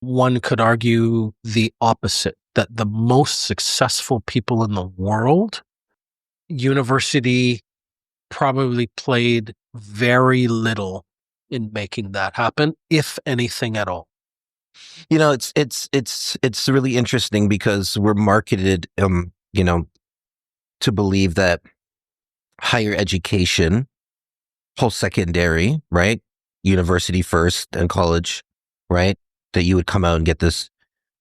one could argue the opposite, that the most successful people in the world, university probably played very little in making that happen, if anything at all. It's really interesting because we're marketed, to believe that higher education, post-secondary, right? University first and college, right? That you would come out and get this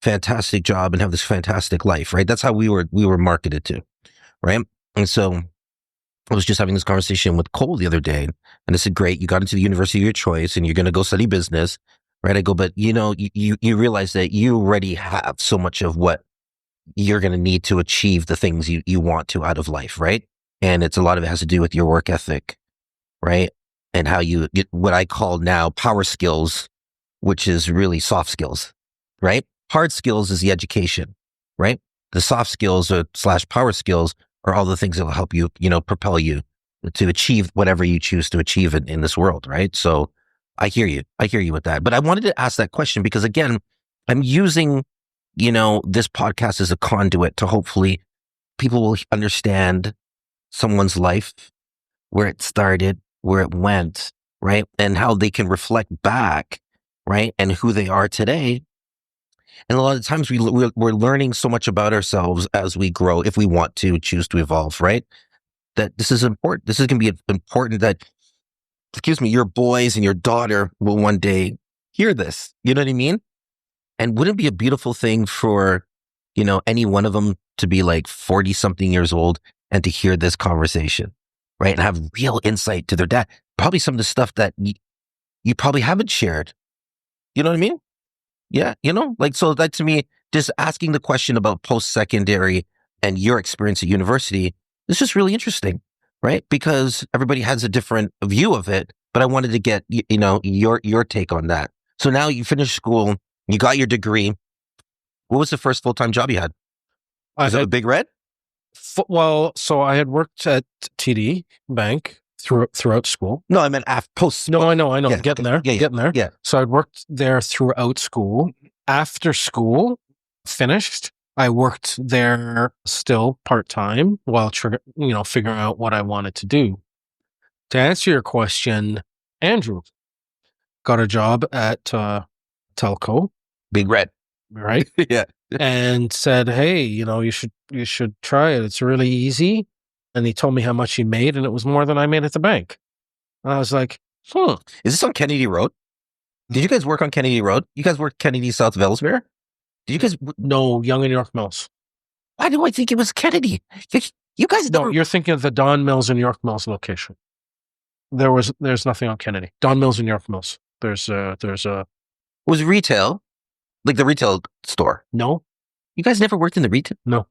fantastic job and have this fantastic life, right? That's how we were marketed to, right? And so I was just having this conversation with Cole the other day, and I said, "Great, you got into the university of your choice, and you're going to go study business, right?" I go, "But you realize that you already have so much of what you're going to need to achieve the things you want to out of life, right? And it's a lot of it has to do with your work ethic, right? And how you get what I call now power skills, which is really soft skills, right? Hard skills is the education, right? The soft skills or slash power skills are all the things that will help you, propel you to achieve whatever you choose to achieve in this world, right? So I hear you. I hear you with that. But I wanted to ask that question because again, I'm using, this podcast as a conduit to hopefully people will understand someone's life, where it started, where it went, right? And how they can reflect back, right? And who they are today. And a lot of times we're learning so much about ourselves as we grow, if we want to choose to evolve, right? That this is important. This is going to be important that, excuse me, your boys and your daughter will one day hear this. You know what I mean? And wouldn't it be a beautiful thing for, any one of them to be like 40 something years old and to hear this conversation, right? And have real insight to their dad. Probably some of the stuff that you probably haven't shared. You know what I mean? Yeah. Like, so that to me, just asking the question about post-secondary and your experience at university is just really interesting, right? Because everybody has a different view of it, but I wanted to get, your take on that. So now you finished school, you got your degree. What was the first full-time job you had? Was it with Big Red? Well, so I had worked at TD Bank throughout school. No, I meant after post. No, I know. Yeah, getting there. Yeah. So I worked there throughout school. After school finished, I worked there still part-time while figuring out what I wanted to do. To answer your question, Andrew got a job at Telco, Big Red. right? Yeah. And said, "Hey, you should try it. It's really easy." And he told me how much he made, and it was more than I made at the bank. And I was like, Is this on Kennedy Road? Did you guys work on Kennedy Road? You guys worked Kennedy South of Ellesmere? Did you guys? No, Yonge and York Mills. Why do I think it was Kennedy? You guys No, you're thinking of the Don Mills and York Mills location. There's nothing on Kennedy. Don Mills and York Mills. There's a It was retail, like the retail store. No. You guys never worked in the retail? No.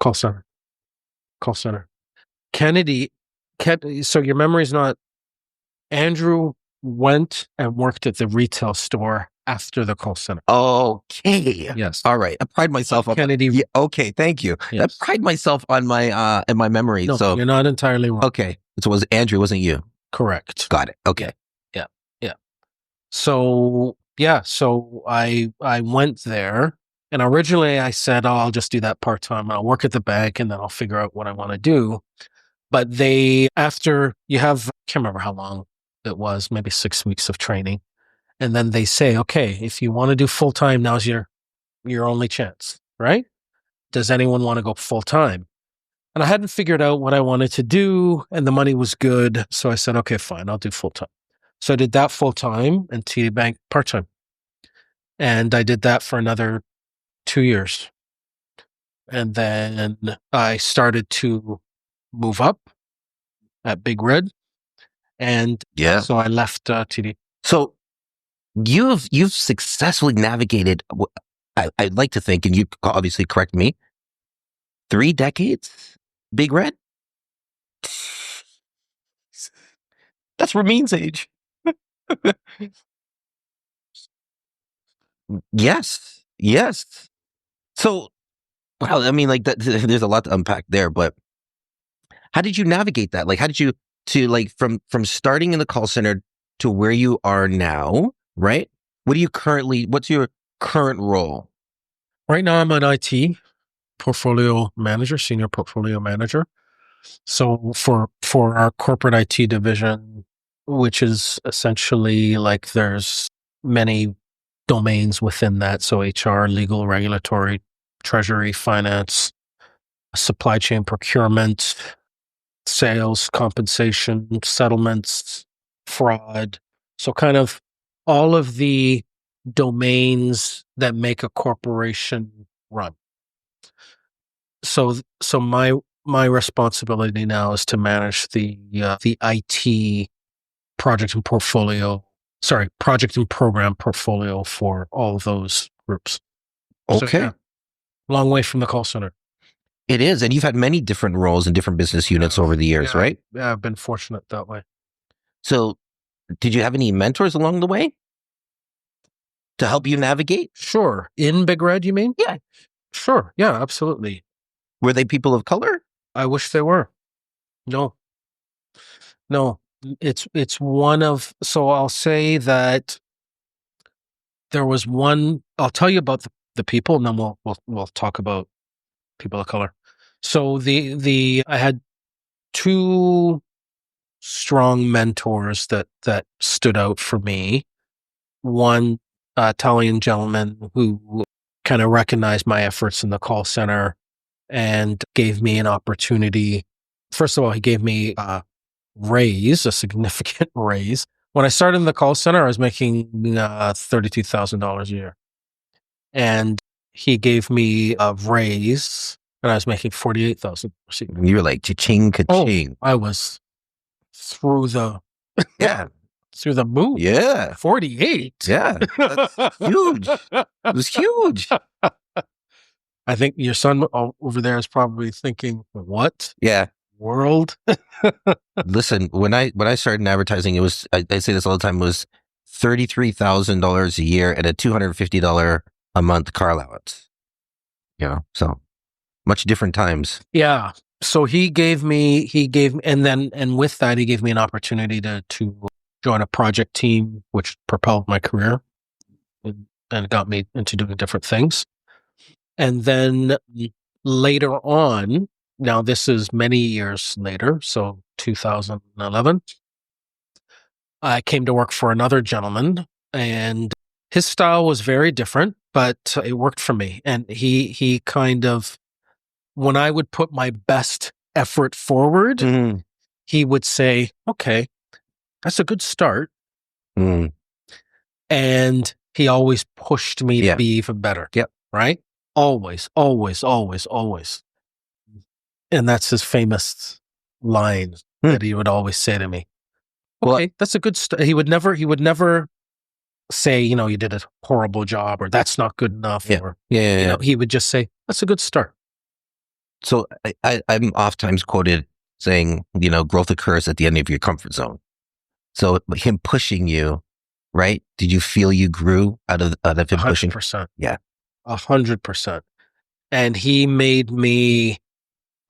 Call center. Kennedy. So your memory's not. Andrew went and worked at the retail store after the call center. Okay. Yes. All right. I pride myself on Kennedy. Yeah, okay. Thank you. Yes. I pride myself on my in my memory. No, so you're not entirely wrong. Okay. So it was Andrew, wasn't you? Correct. Got it. Okay. Yeah. So I went there, and originally I said, "Oh, I'll just do that part time. I'll work at the bank, and then I'll figure out what I want to do." But after you have, I can't remember how long it was, maybe 6 weeks of training, and then they say, "Okay, if you want to do full time, now's your only chance, right? Does anyone want to go full time?" And I hadn't figured out what I wanted to do, and the money was good, so I said, "Okay, fine, I'll do full time." So I did that full time and TD Bank part time. And I did that for another 2 years. And then I started to move up at Big Red. And Yeah. so I left TD. So you've successfully navigated. I'd like to think, and you obviously correct me. 3 decades, Big Red. That's Ramin's age. Yes. So, wow, I mean, like that. There's a lot to unpack there, but how did you navigate that? Like, how did you from starting in the call center to where you are now? Right? What's your current role? Right now I'm an IT portfolio manager, senior portfolio manager. So for our corporate IT division, which is essentially like there's many domains within that. So HR, legal, regulatory, treasury, finance, supply chain procurement, sales, compensation, settlements, fraud. So kind of all of the domains that make a corporation run. So my responsibility now is to manage the IT project and program portfolio for all of those groups. Okay. So, yeah, long way from the call center. It is. And you've had many different roles in different business units over the years, right? Yeah, I've been fortunate that way. So did you have any mentors along the way to help you navigate? Sure. In Big Red, you mean? Yeah. Sure. Yeah, absolutely. Were they people of color? I wish they were. No. It's one of, so I'll say that there was one, I'll tell you about the people, and then we'll talk about people of color. So I had two strong mentors that stood out for me. One Italian gentleman who kind of recognized my efforts in the call center and gave me an opportunity. First of all, he gave me a significant raise. When I started in the call center, I was making $32,000 a year. And he gave me a raise, and I was making $48,000 a year. You were like, cha-ching, ka-ching. I was through the through the moon. Yeah. 48. Yeah. That's huge. It was huge. I think your son over there is probably thinking, what? Yeah. World? Listen, when I started in advertising, it was, I say this all the time, it was $33,000 a year and a $250 a month car allowance. You know, so much different times. Yeah. So he gave me, and with that, he gave me an opportunity to join a project team, which propelled my career and got me into doing different things. And then later on, now this is many years later, so 2011, I came to work for another gentleman, and his style was very different, but it worked for me. And he kind of, when I would put my best effort forward, he would say, okay, that's a good start. And he always pushed me to be even better. Yep. Right? Always, always, always, always. And that's his famous line that he would always say to me. Okay, that's a good start. He would never say, you did a horrible job, or that's not good enough. Or, he would just say, that's a good start. So I'm oftentimes quoted saying, growth occurs at the end of your comfort zone. So him pushing you, right? Did you feel you grew out of him pushing? 100%. Yeah. 100%. And he made me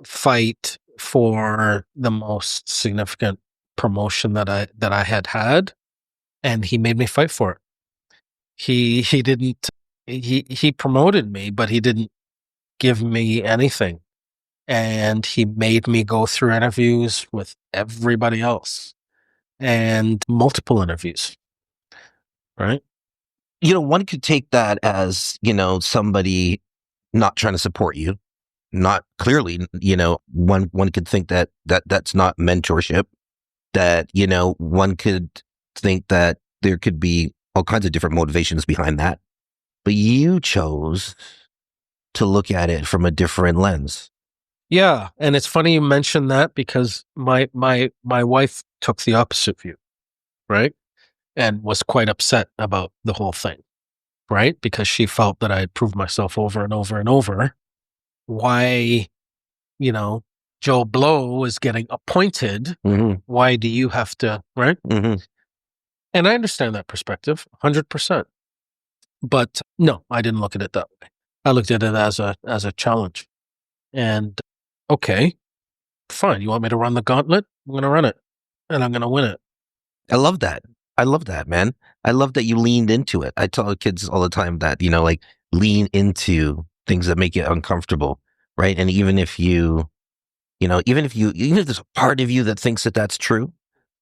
fight for the most significant promotion that I had, and he made me fight for it. He promoted me, but he didn't give me anything. And he made me go through interviews with everybody else, and multiple interviews. Right? One could take that as, somebody not trying to support you. Not clearly, one could think that's not mentorship. That, one could think that there could be all kinds of different motivations behind that. But you chose to look at it from a different lens. Yeah. And it's funny you mentioned that, because my wife took the opposite view, right? And was quite upset about the whole thing, right? Because she felt that I had proved myself over and over and over. Why, Joe Blow is getting appointed. Why do you have to, right? And I understand that perspective, 100%. But no, I didn't look at it that way. I looked at it as a challenge. And okay, fine. You want me to run the gauntlet? I'm going to run it, and I'm going to win it. I love that. I love that, man. I love that you leaned into it. I tell kids all the time that, lean into things that make you uncomfortable, right? And even if there's a part of you that thinks that that's true,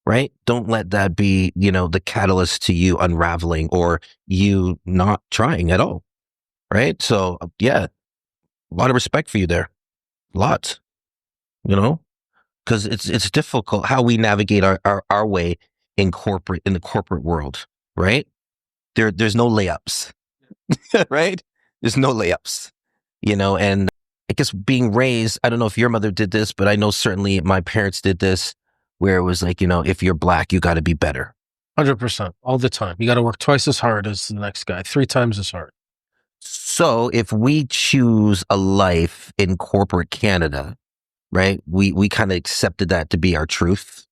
right? Don't let that be, the catalyst to you unraveling or you not trying at all, right? So, yeah, a lot of respect for you there. Lots, because it's difficult how we navigate our way in the corporate world, right? There's no layups, right? There's no layups, and I guess being raised, I don't know if your mother did this, but I know certainly my parents did this, where it was like, if you're black, you got to be better. 100%, all the time. You got to work twice as hard as the next guy, 3 times as hard. So if we choose a life in corporate Canada, right, we kind of accepted that to be our truth,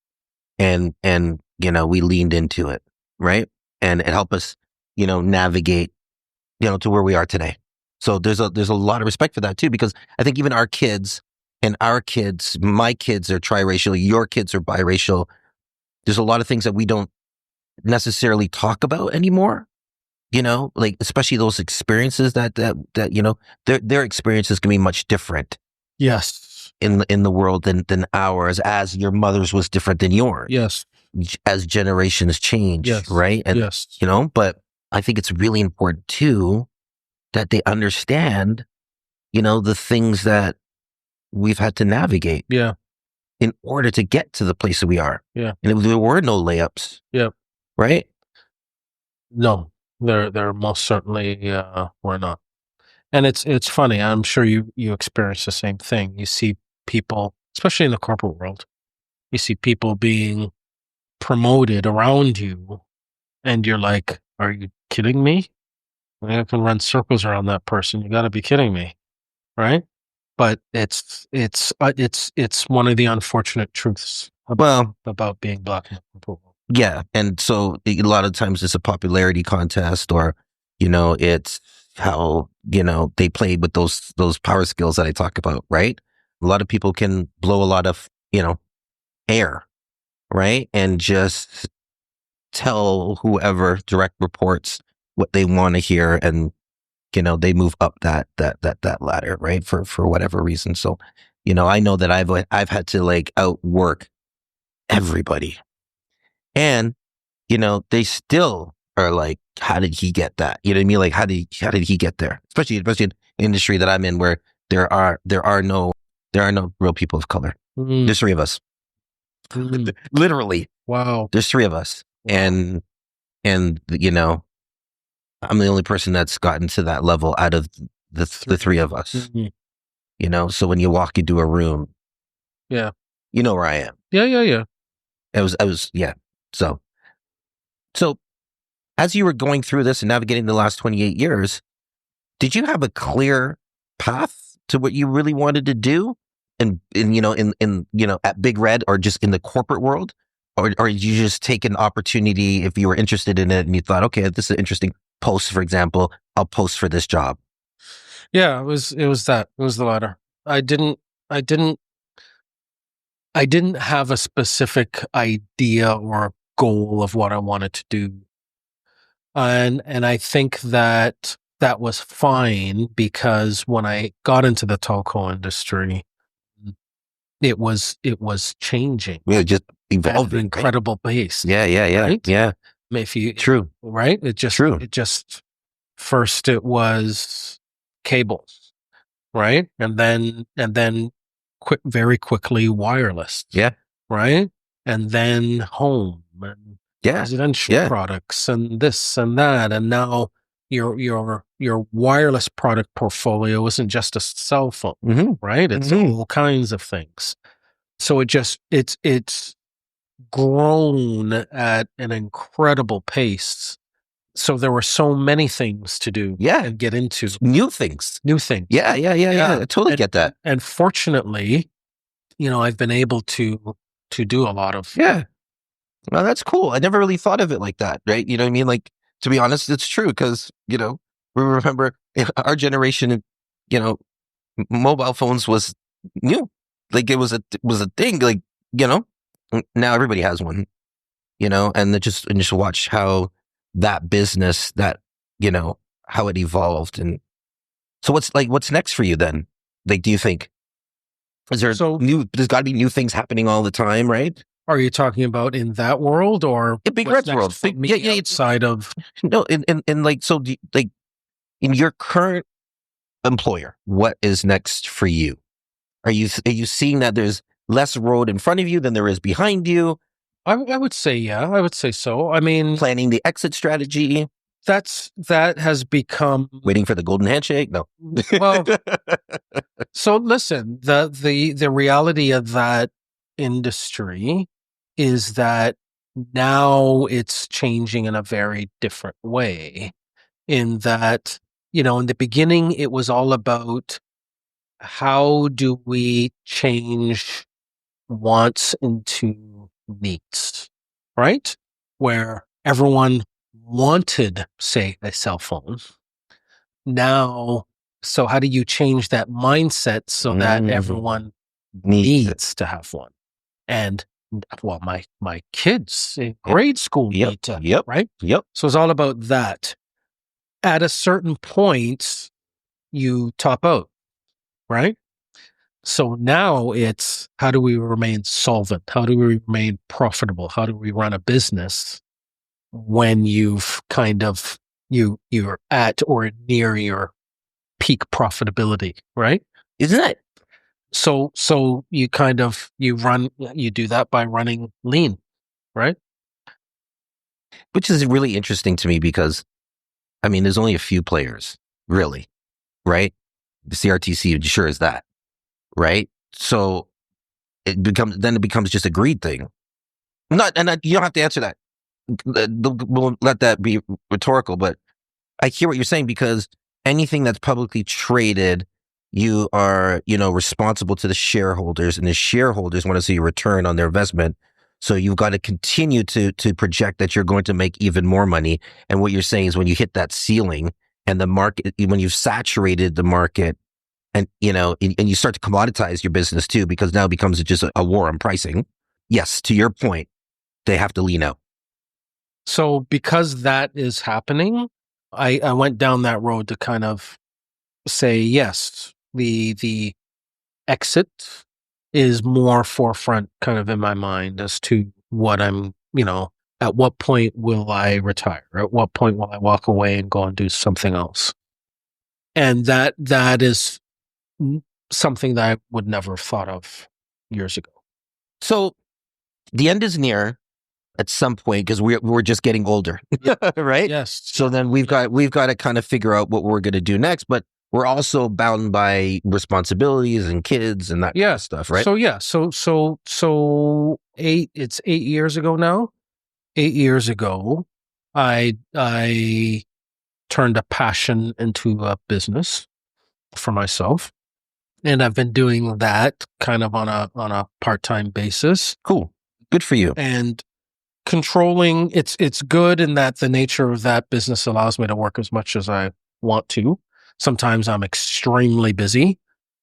and we leaned into it, right, and it helped us, navigate, to where we are today. So there's a lot of respect for that too, because I think even our kids and my kids are triracial, your kids are biracial. There's a lot of things that we don't necessarily talk about anymore, like especially those experiences that their experiences can be much different. Yes. In the world than ours, as your mother's was different than yours. Yes. As generations change, yes. right? And yes. But I think it's really important too that they understand, the things that we've had to navigate. Yeah. In order to get to the place that we are. Yeah. And there were no layups. Yeah. Right? No, there most certainly were not. And it's funny. I'm sure you experience the same thing. You see people, especially in the corporate world, you see people being promoted around you, and you're like, "Are you kidding me? I can run circles around that person. You got to be kidding me, right?" But it's one of the unfortunate truths about being black in the corporate world. Yeah, and so a lot of times it's a popularity contest, or it's how they played with those power skills that I talk about, right? A lot of people can blow a lot of air, right, and just tell whoever direct reports what they want to hear, and they move up that ladder, right, for whatever reason. So I know that I've had to like outwork everybody, and they still are like, how did he get that? You know what I mean? Like, how did he get there? Especially in the industry that I'm in, where there are no real people of color. Mm. There's 3 of us. Literally. Wow. There's 3 of us. Wow. And I'm the only person that's gotten to that level out of the 3 of us. Mm-hmm. So when you walk into a room, yeah, you know where I am. Yeah. I was yeah. So as you were going through this and navigating the last 28 years, did you have a clear path to what you really wanted to do? In at Big Red, or just in the corporate world? Or did you just take an opportunity if you were interested in it and you thought, okay, this is an interesting post, for example, I'll post for this job? Yeah, it was the latter. I didn't have a specific idea or goal of what I wanted to do. And I think that was fine, because when I got into the telco industry, it was changing. Yeah, just evolving at an incredible pace. Yeah. Right? Yeah. If you True. Right? It just first it was cable, right? And then very quickly wireless. Yeah. Right? And then home and residential products and this and that. And now your wireless product portfolio isn't just a cell phone, right? It's all kinds of things. So it's grown at an incredible pace. So there were so many things to do and get into. New things. Yeah. I totally get that. And fortunately, I've been able to do a lot of. Yeah. Well, that's cool. I never really thought of it like that, right? You know what I mean? Like, to be honest, it's true, because, we remember our generation, mobile phones was new. Like, it was a thing, like, now everybody has one, and just watch how that business, how it evolved. And so what's next for you then? Like, do you think, there's got to be new things happening all the time, right? Are you talking about in that world, or in Big Red's world? Outside of no, in like, so like in your current employer, what is next for you? Are you seeing that there's less road in front of you than there is behind you? I would say, yeah, I would say so. I mean, planning the exit strategy. That has become waiting for the golden handshake. No, well, So listen, the reality of that industry is that now it's changing in a very different way. In that, in the beginning, it was all about how do we change wants into needs, right? Where everyone wanted, say, a cell phone. Now, so how do you change that mindset so that everyone needs to have one? And well, my kids in grade school need to, right? Yep. So it's all about that. At a certain point, you top out, right? So now it's how do we remain solvent? How do we remain profitable? How do we run a business when you've kind of you're at or near your peak profitability, right? Isn't that? So you kind of you do that by running lean, right? Which is really interesting to me because, I mean, there's only a few players, really, right? The CRTC sure is that, right? So it becomes just a greed thing. You don't have to answer that. We'll let that be rhetorical, but I hear what you're saying because anything that's publicly traded, you are, responsible to the shareholders, and the shareholders want to see a return on their investment. So you've got to continue to project that you're going to make even more money. And what you're saying is when you hit that ceiling and the market, when you've saturated the market, and and you start to commoditize your business too, because now it becomes just a war on pricing. Yes, to your point, they have to lean out. So because that is happening, I went down that road to kind of say, yes, the exit is more forefront kind of in my mind as to what I'm, at what point will I retire? At what point will I walk away and go and do something else? And that is something that I would never have thought of years ago. So the end is near at some point because we're just getting older, right? Yes. So then we've got to kind of figure out what we're going to do next, but we're also bound by responsibilities and kids and that kind of stuff, right? So it's 8 years ago now. 8 years ago, I turned a passion into a business for myself, and I've been doing that kind of on a part-time basis. Cool, good for you. And controlling it's good in that the nature of that business allows me to work as much as I want to. Sometimes I'm extremely busy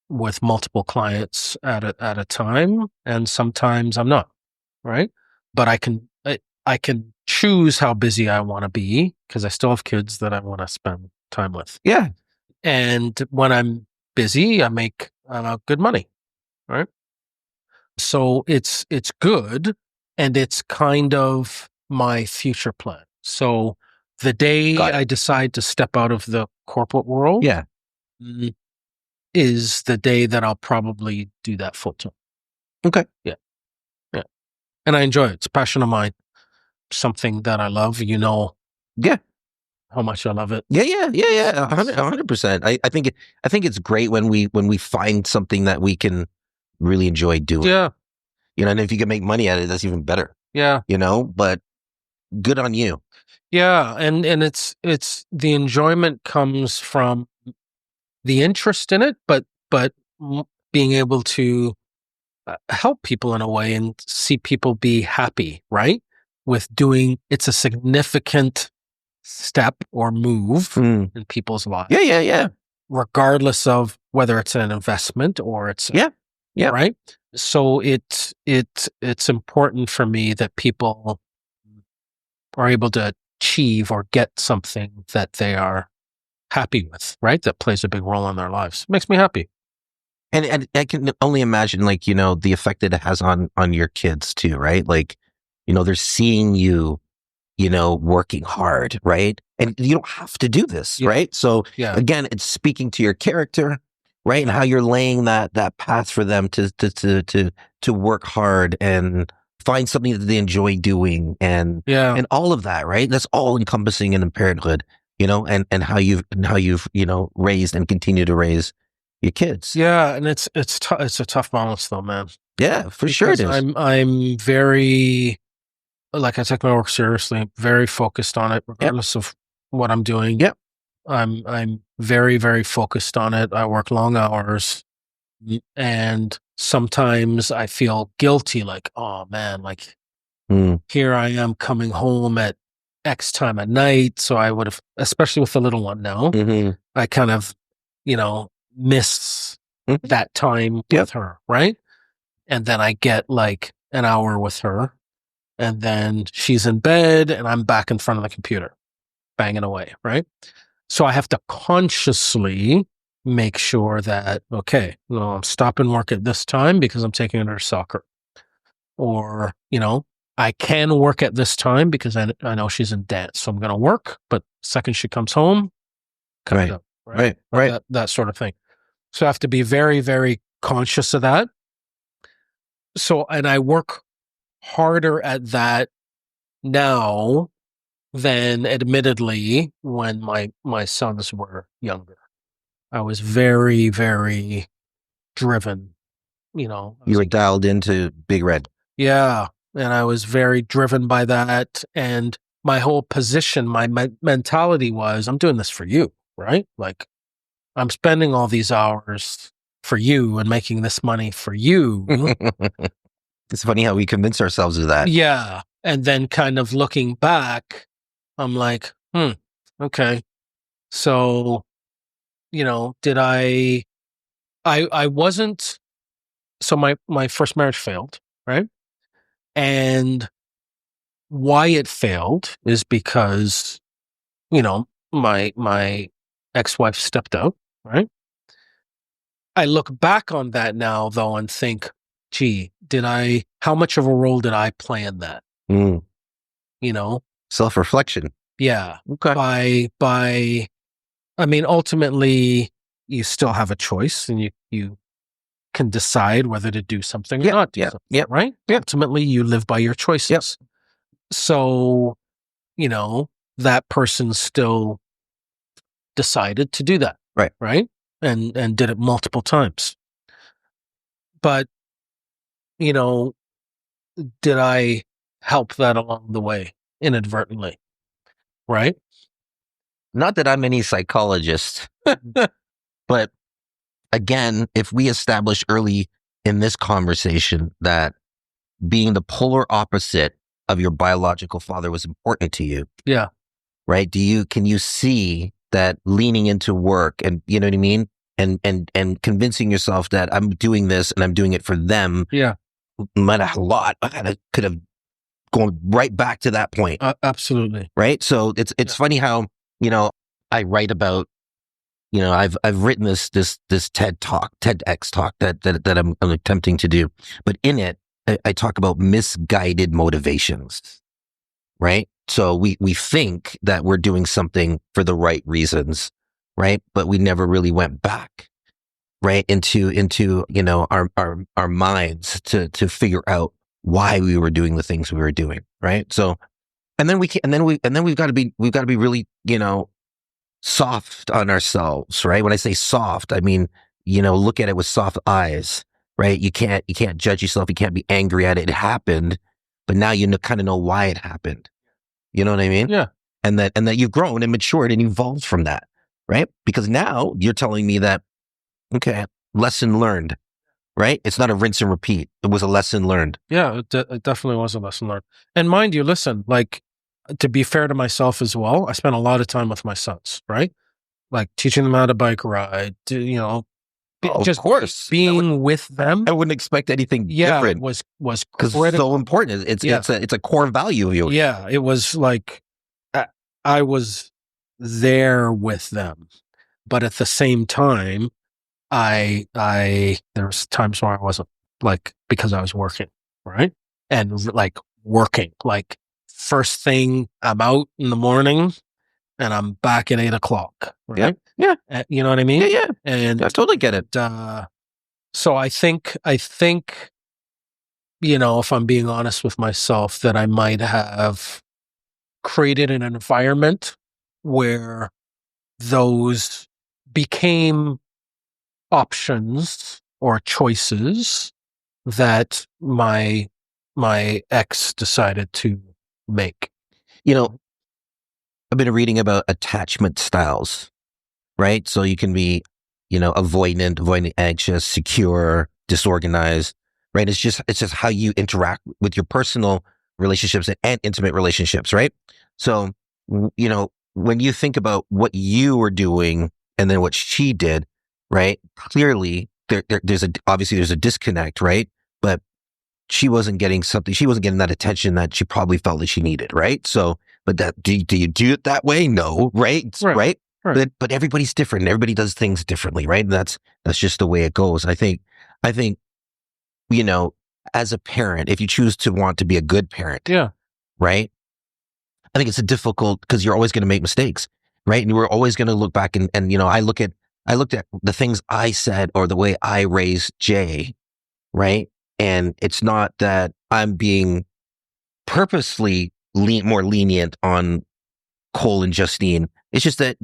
with multiple clients at a time, and sometimes I'm not, right? But I can choose how busy I want to be because I still have kids that I want to spend time with. Yeah. And when I'm busy, I make good money, right? So it's good, and it's kind of my future plan. So the day I decide to step out of the corporate world, is the day that I'll probably do that full time. Okay. Yeah. And I enjoy it. It's a passion of mine. Something that I love, Yeah. How much I love it. Yeah. 100%. I think it's great when we find something that we can really enjoy doing. Yeah. And if you can make money at it, that's even better. Yeah. But good on you. Yeah. And it's the enjoyment comes from the interest in it, but being able to help people in a way and see people be happy, right? With doing, it's a significant step or move in people's lives. Yeah. Regardless of whether it's an investment or it's right. So it's important for me that people are able to achieve or get something that they are happy with, right? That plays a big role in their lives. Makes me happy. And I can only imagine, like, the effect that it has on your kids too, right? Like, they're seeing you, working hard, right? And you don't have to do this, right? So again, it's speaking to your character, right? And how you're laying that path for them to work hard and find something that they enjoy doing, and all of that, right? That's all encompassing in parenthood, and how you've raised and continue to raise your kids. Yeah, and it's a tough balance though, man. Yeah, for sure it is. I'm very, like, I take my work seriously, very focused on it, Yep. regardless of what I'm doing. Yep. I'm very, very focused on it. I work long hours, and sometimes I feel guilty, like, oh man, like Mm. here I am coming home at X time at night. So I would have, especially with the little one now, Hmm. I kind of, miss Hmm. that time Yep. with her, right? And then I get like an hour with her, and then she's in bed, and I'm back in front of the computer, banging away, right? So I have to consciously make sure that, okay, well, I'm stopping work at this time because I'm taking her to soccer. Or, I can work at this time because I know she's in dance. So I'm going to work, but second she comes home, cut it Right. up, right? Right. Right. That sort of thing. So I have to be very, very conscious of that. So, and I work harder at that now than admittedly when my sons were younger. I was very, very driven, I You was were like, dialed into Big Red. yeah, and I was very driven by that, and my whole position, my mentality was, I'm doing this for you, right? Like, I'm spending all these hours for you and making this money for you. It's funny how we convince ourselves of that. Yeah, and then kind of looking back, I'm like, okay. So, did I wasn't, so my first marriage failed, right? And why it failed is because, my ex-wife stepped out, right? I look back on that now though and think, gee, how much of a role did I play in that? Mm. You know? Self-reflection. Yeah. Okay. I mean, ultimately you still have a choice, and you can decide whether to do something or Yeah. not do Yeah. something, Yeah. right? Yeah. Ultimately you live by your choices. So, that person still decided to do that. Right. Right. And did it multiple times. But, you know, did I help that along the way inadvertently? Right. Not that I'm any psychologist, but again, if we establish early in this conversation that being the polar opposite of your biological father was important to you, Yeah. right? Can you see that leaning into work, and you know what I mean? And convincing yourself that I'm doing this and I'm doing it for them. Yeah. Might have a lot. I could have gone right back to that point. Absolutely. Right. So it's funny how, I write about, I've written this TEDx talk that I'm attempting to do, but in it, I talk about misguided motivations, right? So we think that we're doing something for the right reasons, right? But we never really went back, right, into our minds to figure out why we were doing the things we were doing, right? So and then we've got to be really, soft on ourselves, right? When I say soft, I mean, look at it with soft eyes, right? You can't judge yourself. You can't be angry at it. It happened, but now kind of know why it happened. You know what I mean? Yeah. And that you've grown and matured and evolved from that, right? Because now you're telling me that, okay, lesson learned, right? It's not a rinse and repeat. It was a lesson learned. Yeah. It definitely was a lesson learned. And mind you, listen, like, to be fair to myself as well, I spent a lot of time with my sons, right? Like teaching them how to bike ride, Of just course. being with them. I wouldn't expect anything Yeah, different was because it's critical. so important. It's a core value of yours. Yeah, it was like I was there with them, but at the same time, there was times where I wasn't, like, because I was working, right, and like working, like first thing I'm out in the morning and I'm back at 8 o'clock, right? Yeah. You know what I mean? Yeah. And I totally get it. so I think, if I'm being honest with myself, that I might have created an environment where those became options or choices that my ex decided to make. You know, I've been reading about attachment styles, right? So you can be, avoidant, anxious, secure, disorganized, right? It's just how you interact with your personal relationships and intimate relationships, right? So, when you think about what you were doing and then what she did, right? Clearly, obviously there's a disconnect, right? But she wasn't getting that attention that she probably felt that she needed, right? So, but do you do it that way? No, right? Right. Right. Right. But everybody's different. Everybody does things differently, right? And that's just the way it goes. I think, you know, as a parent, if you choose to want to be a good parent, Yeah. right? I think it's a difficult because you're always going to make mistakes, right? And we're always going to look back and I looked at the things I said or the way I raised Jay, right? And it's not that I'm being purposely more lenient on Cole and Justine. It's just that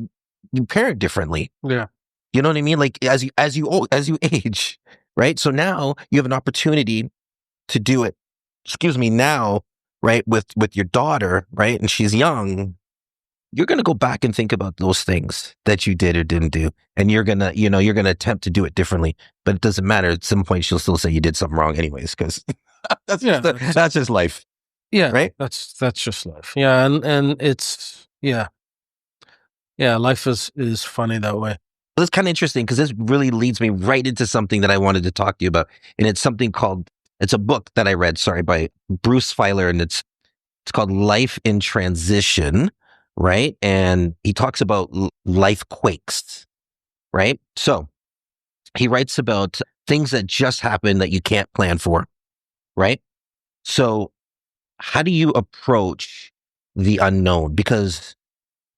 you parent differently. Yeah. You know what I mean? Like as you age, right? So now you have an opportunity to do it. Excuse me, now, right? With your daughter, right? And she's young. You're going to go back and think about those things that you did or didn't do. And you're going to attempt to do it differently, but it doesn't matter. At some point, she'll still say you did something wrong anyways, because that's just life. Yeah. Right. That's just life. Yeah. And it's, yeah. Yeah. Life is funny that way. Well, it's kind of interesting because this really leads me right into something that I wanted to talk to you about. And it's a book that I read, by Bruce Feiler, and it's called Life in Transition, right? And he talks about life quakes, right? So he writes about things that just happen that you can't plan for, right? So how do you approach the unknown? Because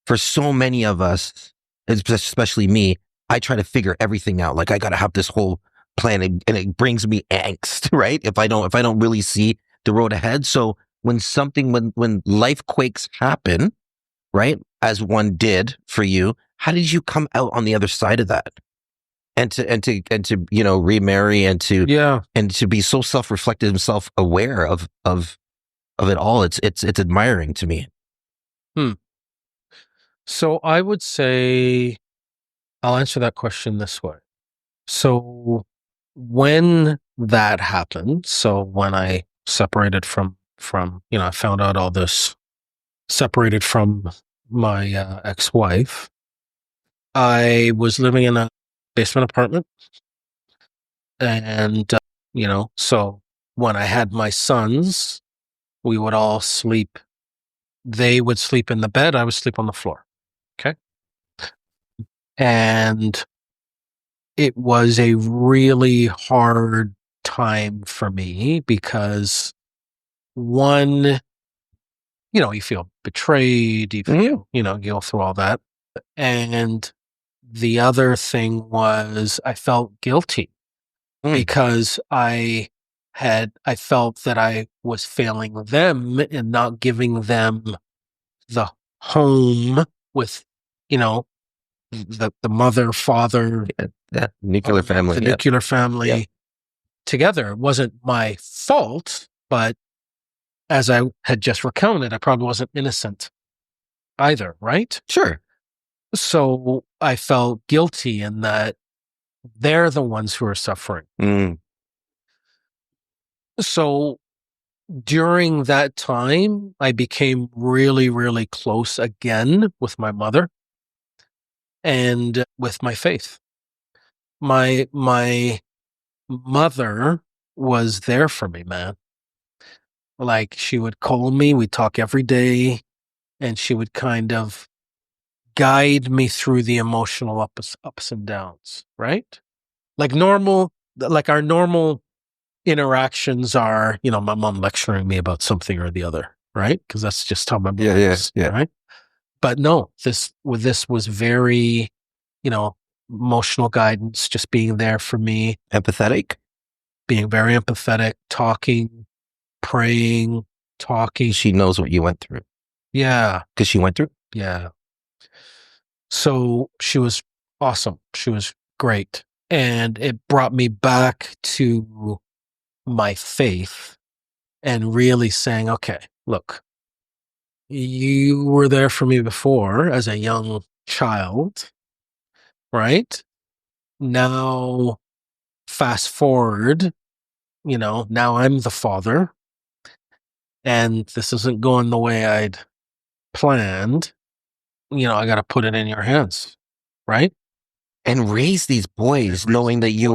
for so many of us, especially me, I try to figure everything out. Like I got to have this whole plan, and it brings me angst, right? If I don't really see the road ahead. So when life quakes happen, right, as one did for you, how did you come out on the other side of that? And to remarry Yeah. and to be so self-reflective and self-aware of it all. It's admiring to me. So I would say I'll answer that question this way. So when that happened, so when I separated from I found out all this, separated from my ex-wife, I was living in a basement apartment, and so when I had my sons, we would all sleep. They would sleep in the bed, I would sleep on the floor. Okay. And it was a really hard time for me because one, you feel betrayed, you feel, you go through all that. And the other thing was I felt guilty because I felt that I was failing them and not giving them the home with, the mother, father, Nuclear family. the nuclear family. Yeah. Together. It wasn't my fault, but as I had just recounted, I probably wasn't innocent either, right? Sure. So I felt guilty in that they're the ones who are suffering. So during that time, I became really, really close again with my mother and with my faith. My mother was there for me, man. Like she would call me, we'd talk every day, and she would kind of guide me through the emotional ups and downs, right? Like our normal interactions are, my mom lecturing me about something or the other, right? Because that's just how my mom is, right? But no, this was very, emotional guidance, just being there for me, Empathetic. being very empathetic, talking, praying, talking. She knows what you went through. Yeah. Because she went through. Yeah. So she was awesome. She was great. And it brought me back to my faith and really saying, okay, look, you were there for me before as a young child, right? Now, fast forward, now I'm the father and this isn't going the way I'd planned. I got to put it in your hands, right? And raise these boys knowing that you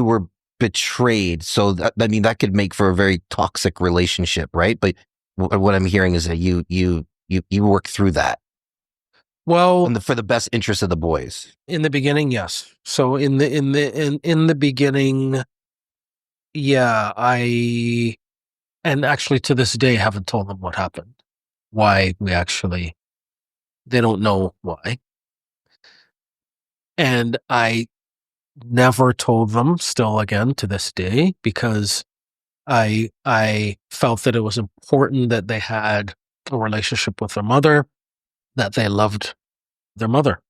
were betrayed. So that could make for a very toxic relationship, right? But what I'm hearing is that you work through that Well, for the best interest of the boys. in the beginning, yes. So in the beginning, yeah, and actually to this day haven't told them what happened. Why they don't know why. And I never told them still again to this day because I felt that it was important that they had a relationship with their mother, that they loved their mother.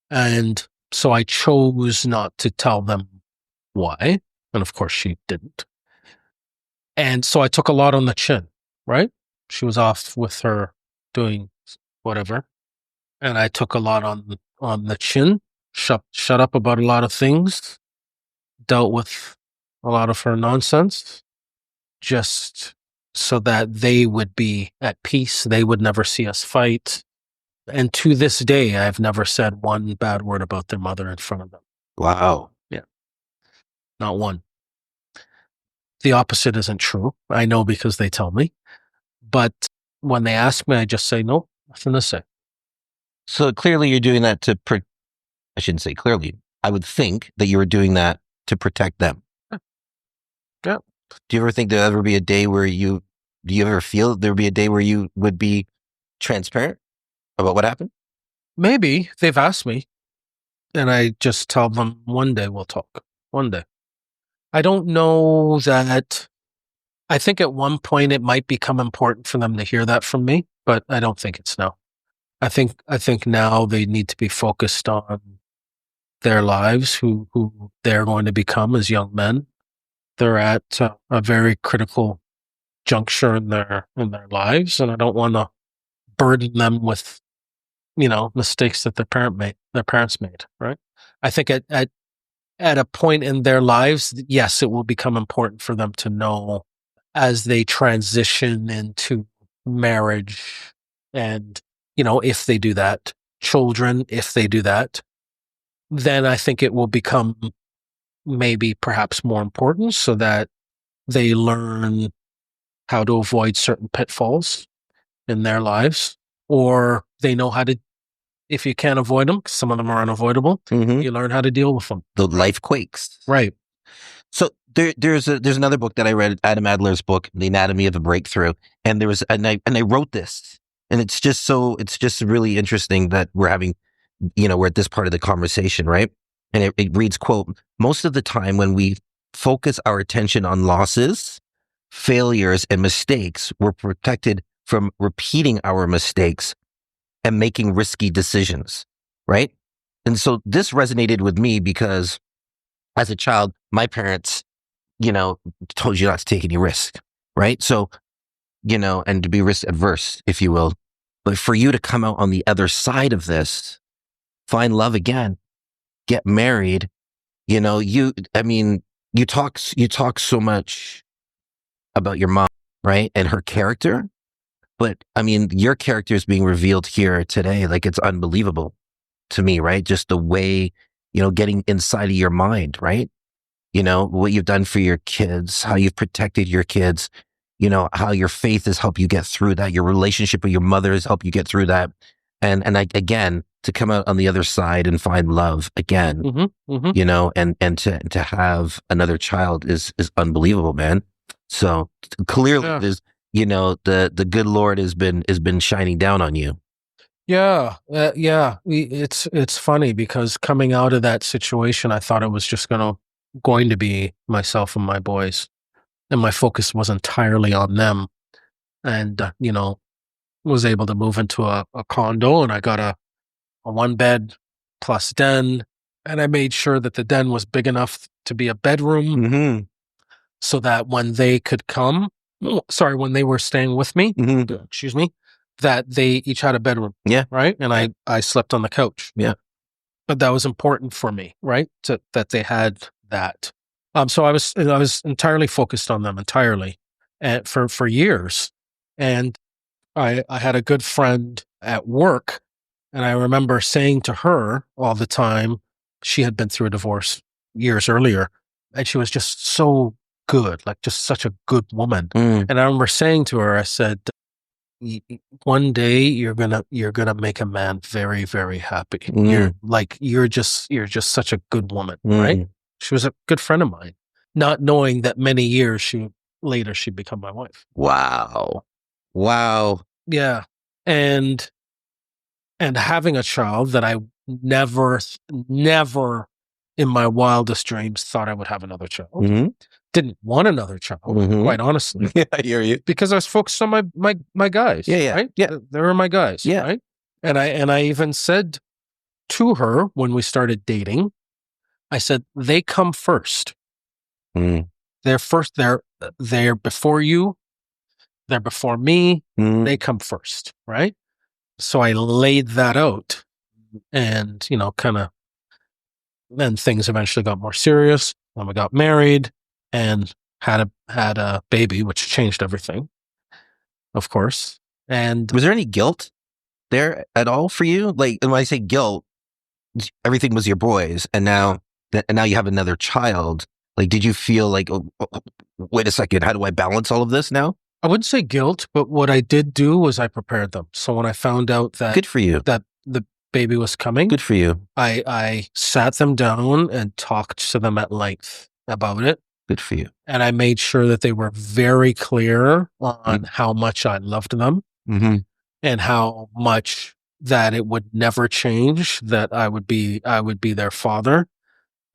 And so I chose not to tell them why. And of course she didn't. And so I took a lot on the chin, right? She was off with her doing whatever. And I took a lot on the chin, shut up about a lot of things, dealt with a lot of her nonsense, just so that they would be at peace. They would never see us fight. And to this day, I've never said one bad word about their mother in front of them. Wow. Yeah. Not one. The opposite isn't true. I know because they tell me. But when they ask me, I just say, no, nothing to say. So clearly you're doing that I shouldn't say clearly. I would think that you were doing that to protect them. Yeah. Do you ever think there'll ever be a day where do you ever feel there would be a day where you would be transparent about what happened? Maybe they've asked me and I just tell them one day we'll talk. One day. I don't know that. I think at one point it might become important for them to hear that from me, but I don't think it's now. I think now they need to be focused on their lives, who they're going to become as young men. They're at a very critical juncture in their lives, and I don't want to burden them with mistakes that their parents made. Right? I think at a point in their lives, yes, it will become important for them to know as they transition into marriage and, if they do that, children, if they do that, then I think it will become maybe perhaps more important so that they learn how to avoid certain pitfalls in their lives, or they know how to, if you can't avoid them, 'cause some of them are unavoidable, you learn how to deal with them. The life quakes. Right. So there's another book that I read, Adam Adler's book, The Anatomy of a Breakthrough, and I wrote this, and it's just really interesting that we're having, we're at this part of the conversation, right? And it reads, quote, most of the time when we focus our attention on losses, failures, and mistakes, we're protected from repeating our mistakes and making risky decisions, right? And so this resonated with me because as a child, my parents, told you not to take any risk, right? So, and to be risk adverse, if you will. But for you to come out on the other side of this, find love again, get married, you talk so much about your mom, right? And her character. But your character is being revealed here today. Like, it's unbelievable to me, right? Just the way, getting inside of your mind, right? What you've done for your kids, how you've protected your kids, how your faith has helped you get through that. Your relationship with your mother has helped you get through that. And again, to come out on the other side and find love again, and to have another child is unbelievable, man. So clearly there's, the good Lord has been shining down on you. Yeah, yeah. It's funny because coming out of that situation, I thought it was just going to be myself and my boys, and my focus was entirely on them. And was able to move into a condo, and I got a one bed plus den, And I made sure that the den was big enough to be a bedroom Mm-hmm. so that when they could come, when they were staying with me, Mm-hmm. excuse me, that they each had a bedroom. Yeah. Right. And I slept on the couch. Yeah. But that was important for me, right? That they had that. So I was entirely focused on them entirely, and for years. And I had a good friend at work, and I remember saying to her all the time, she had been through a divorce years earlier, and she was just so good, like just such a good woman. Mm. And I remember saying to her, I said, one day you're gonna make a man very, very happy. Mm. You're just such a good woman, Mm. right? She was a good friend of mine, not knowing that many years later she'd become my wife. Wow. Wow. Yeah. And having a child that I never in my wildest dreams thought I would have another child. Mm-hmm. Didn't want another child, quite honestly. Yeah, I hear you. Because I was focused on my guys. Yeah, yeah, right? yeah. They were my guys. Yeah. Right. And I even said to her when we started dating, I said, they come first. Mm. They're first. They're before you. They're before me. Mm. They come first. Right. So I laid that out, and kind of. Then things eventually got more serious. Then we got married and had a baby, which changed everything, of course. And Was there any guilt there at all for you? Like, and when I say guilt, everything was your boys, and now you have another child. Like, did you feel like, wait a second, how do I balance all of this now? I wouldn't say guilt, but what I did do was I prepared them. So when I found out that Good for you. that the baby was coming, Good for you. I sat them down and talked to them at length about it. Good for you. And I made sure that they were very clear on how much I loved them, mm-hmm. and how much that it would never change, that I would be their father,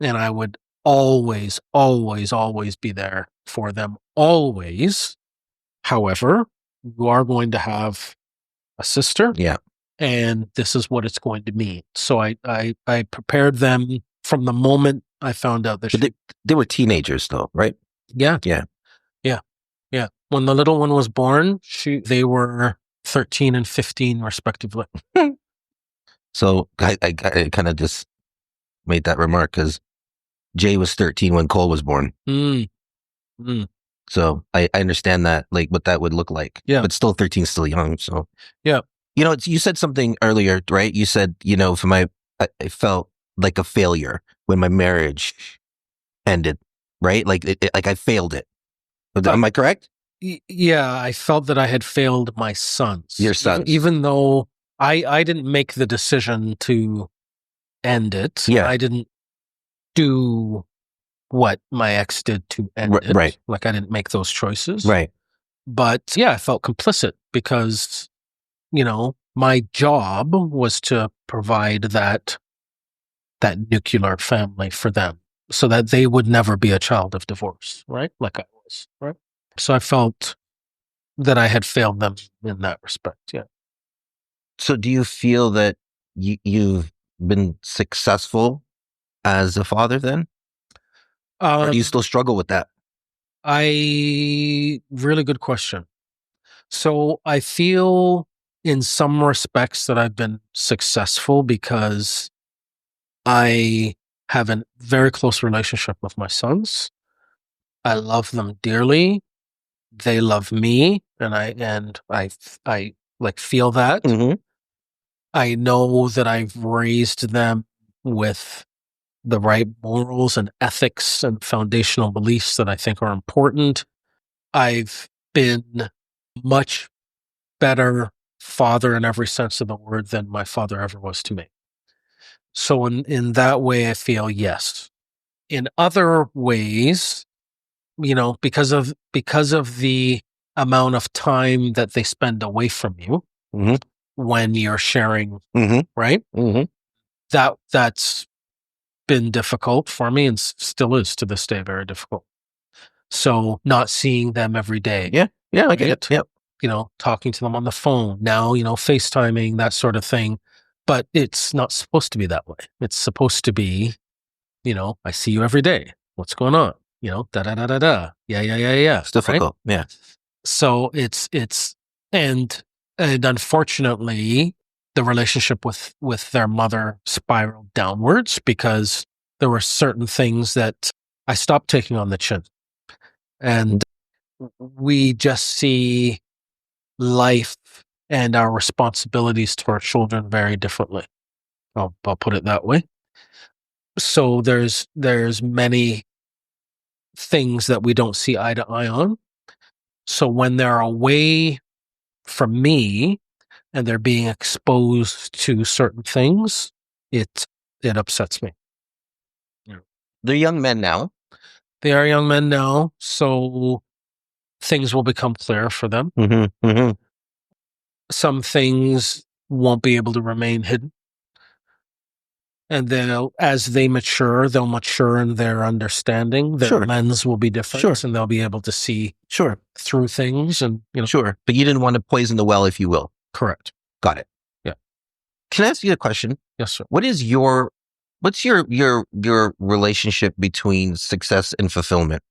and I would always, always, always be there for them. Always. However, you are going to have a sister. Yeah. And this is what it's going to mean. So I prepared them from the moment I found out that they were teenagers though, right? Yeah. Yeah. Yeah. Yeah. When the little one was born, they were 13 and 15 respectively. So I kind of just made that remark because Jay was 13 when Cole was born. Mm. So I understand that, like what that would look like. Yeah. But still 13 is still young. So yeah. You said something earlier, right? You said, I felt like a failure when my marriage ended, right? Like like I failed it. Am I correct? Yeah, I felt that I had failed my sons. Your sons. Even though I didn't make the decision to end it. Yeah. I didn't do what my ex did to end it. Right. Like I didn't make those choices. Right. But yeah, I felt complicit because, my job was to provide that nuclear family for them so that they would never be a child of divorce, right? Like I was, right? So I felt that I had failed them in that respect. Yeah. So do you feel that you've been successful as a father then? Or do you still struggle with that? Really good question. So I feel in some respects that I've been successful because I have a very close relationship with my sons. I love them dearly. They love me, and I like feel that. Mm-hmm. I know that I've raised them with the right morals and ethics and foundational beliefs that I think are important. I've been much better father in every sense of the word than my father ever was to me. So in that way, I feel yes. In other ways, because of the amount of time that they spend away from you mm-hmm. when you're sharing, mm-hmm. right? Mm-hmm. That's been difficult for me and still is to this day very difficult. So not seeing them every day. Yeah. Yeah. I get it. Yep. Talking to them on the phone now, FaceTiming, that sort of thing. but it's not supposed to be that way. It's supposed to be, I see you every day. What's going on? Da da da da da. Yeah, yeah, yeah, yeah. It's difficult. Right? Yeah. So it's and unfortunately, the relationship with their mother spiraled downwards because there were certain things that I stopped taking on the chin, and we just see life and our responsibilities to our children very differently. I'll put it that way. So there's many things that we don't see eye to eye on. So when they're away from me and they're being exposed to certain things, it upsets me. They're young men now. They are young men now, so things will become clear for them. Mm-hmm, mm-hmm. Some things won't be able to remain hidden. And then as they mature, they'll mature in their understanding. Their lens will be different, and they'll be able to see through things. And Sure, but you didn't want to poison the well, if you will. Correct. Got it. Yeah. Can I ask you a question? Yes, sir. What's your relationship between success and fulfillment?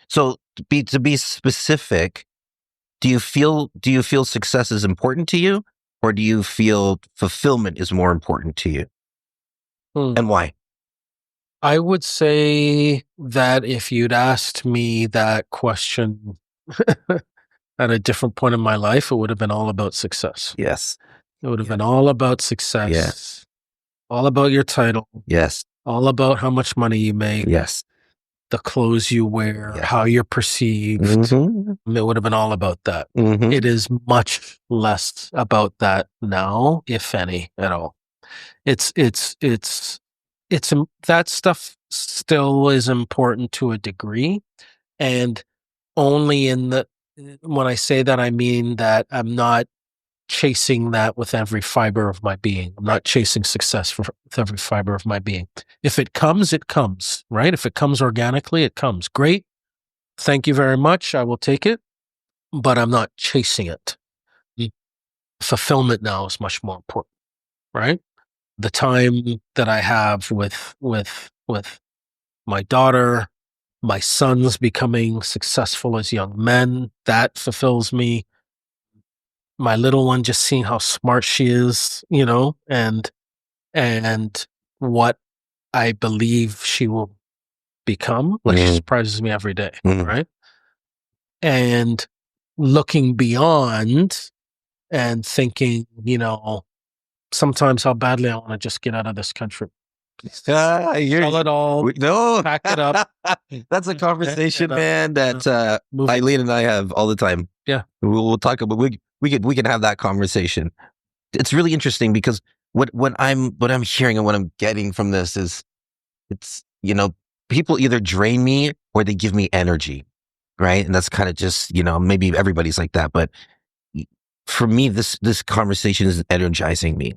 So to be specific, do you feel success is important to you, or do you feel fulfillment is more important to you? And why? I would say that if you'd asked me that question at a different point in my life, it would have been all about success. Yes. It would have been all about success. Yes. All about your title. Yes. All about how much money you make. Yes. The clothes you wear, how you're perceived. Mm-hmm. It would have been all about that. Mm-hmm. It is much less about that now, if any, at all. It's that stuff still is important to a degree, and only when I say that, I mean that I'm not chasing that with every fiber of my being. I'm not chasing success with every fiber of my being. If it comes, it comes, right? If it comes organically, it comes. Great. Thank you very much. I will take it, but I'm not chasing it. Fulfillment now is much more important, right? The time that I have with my daughter, my sons becoming successful as young men, that fulfills me. My little one, just seeing how smart she is, and what I believe she will become. Like, she surprises me every day, right? And looking beyond and thinking, sometimes how badly I want to just get out of this country. Sell it all. Pack it up. That's a conversation, man, that Eileen and I have all the time. Yeah, we'll talk about. We can have that conversation. It's really interesting because what I'm hearing and what I'm getting from this is, it's people either drain me or they give me energy, right? And that's kind of just maybe everybody's like that, but for me, this conversation is energizing me.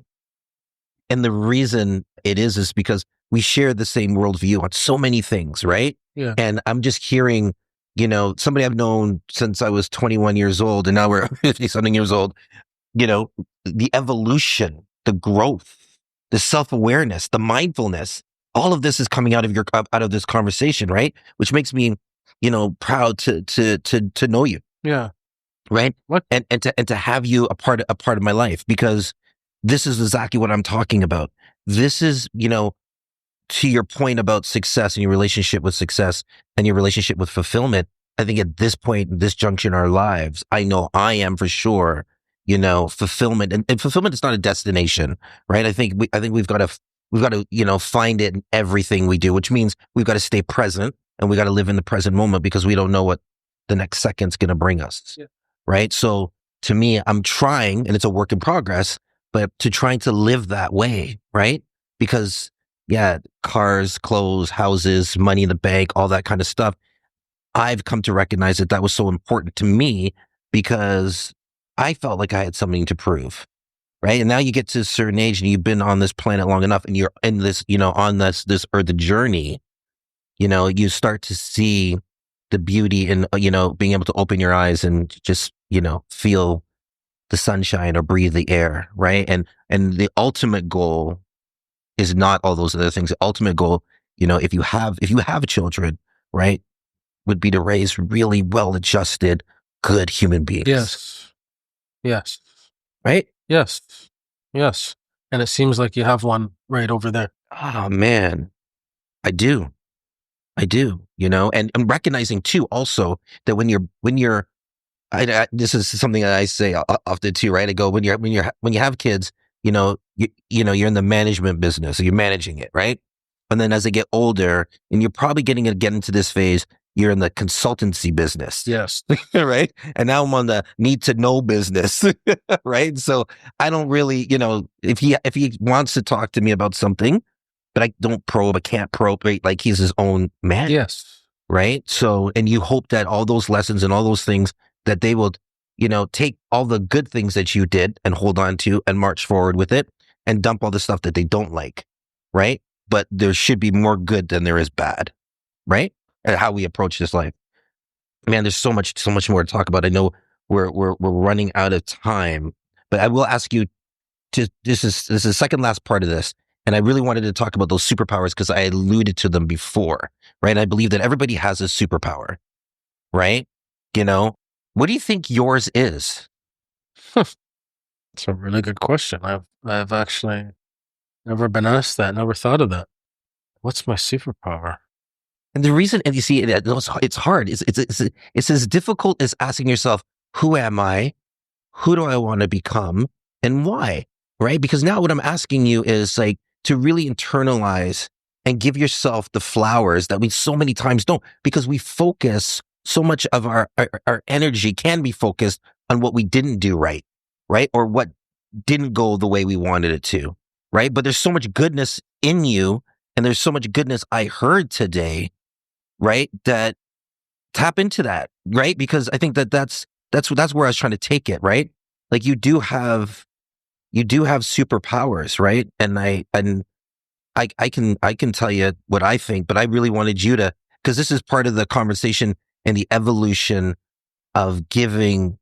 And the reason it is because we share the same worldview on so many things, right? Yeah. And I'm just hearing, somebody I've known since I was 21 years old, and now we're 50-something years old, the evolution, the growth, the self-awareness, the mindfulness, all of this is coming out of this conversation, right? Which makes me, proud to know you. Yeah. Right. What? And to have you a part of my life, because this is exactly what I'm talking about. This is, to your point about success and your relationship with success and your relationship with fulfillment. I think at this point, this juncture in our lives, I know I am for sure, fulfillment, and fulfillment is not a destination, right? I think we've got to, find it in everything we do, which means we've got to stay present and we got to live in the present moment, because we don't know what the next second's going to bring us. Yeah. Right. So to me, I'm trying, and it's a work in progress, but trying to live that way. Right. Because cars, clothes, houses, money in the bank, all that kind of stuff. I've come to recognize that was so important to me because I felt like I had something to prove. Right. And now you get to a certain age and you've been on this planet long enough, and you're in this, on this earth journey, you start to see the beauty in, being able to open your eyes and just, feel the sunshine or breathe the air, right? And the ultimate goal is not all those other things. The ultimate goal, if you have children, right, would be to raise really well adjusted, good human beings. Yes. Yes. Right? Yes. Yes. And it seems like you have one right over there. Oh man. I do. And I'm recognizing too also that this is something that I say often too, right? I go, when you have kids, you're in the management business, so you're managing it, right? And then as they get older, and you're probably get into this phase, you're in the consultancy business. Yes. Right? And now I'm on the need to know business, right? So I don't really, if he wants to talk to me about something, but I don't probe, I can't probe, right? Like he's his own man. Yes. Right? So, and you hope that all those lessons and all those things that they will, take all the good things that you did and hold on to and march forward with it and dump all the stuff that they don't like. Right? But there should be more good than there is bad. Right? And how we approach this life. Man, there's so much more to talk about. I know we're running out of time, but I will ask you to, this is the second last part of this. And I really wanted to talk about those superpowers because I alluded to them before, right? And I believe that everybody has a superpower, right? What do you think yours is? It's a really good question. I've actually never been asked that, never thought of that. What's my superpower? And the reason, and you see, it's hard. It's as difficult as asking yourself, who am I? Who do I want to become? And why? Right? Because now what I'm asking you is like to really internalize and give yourself the flowers that we so many times don't, because we focus so much of our energy can be focused on what we didn't do right? Or what didn't go the way we wanted it to, right? But there's so much goodness in you, and there's so much goodness I heard today, right? That tap into that, right? Because I think that's where I was trying to take it, right? Like you do have superpowers, right? And I can tell you what I think, but I really wanted you to, because this is part of the conversation and the evolution of giving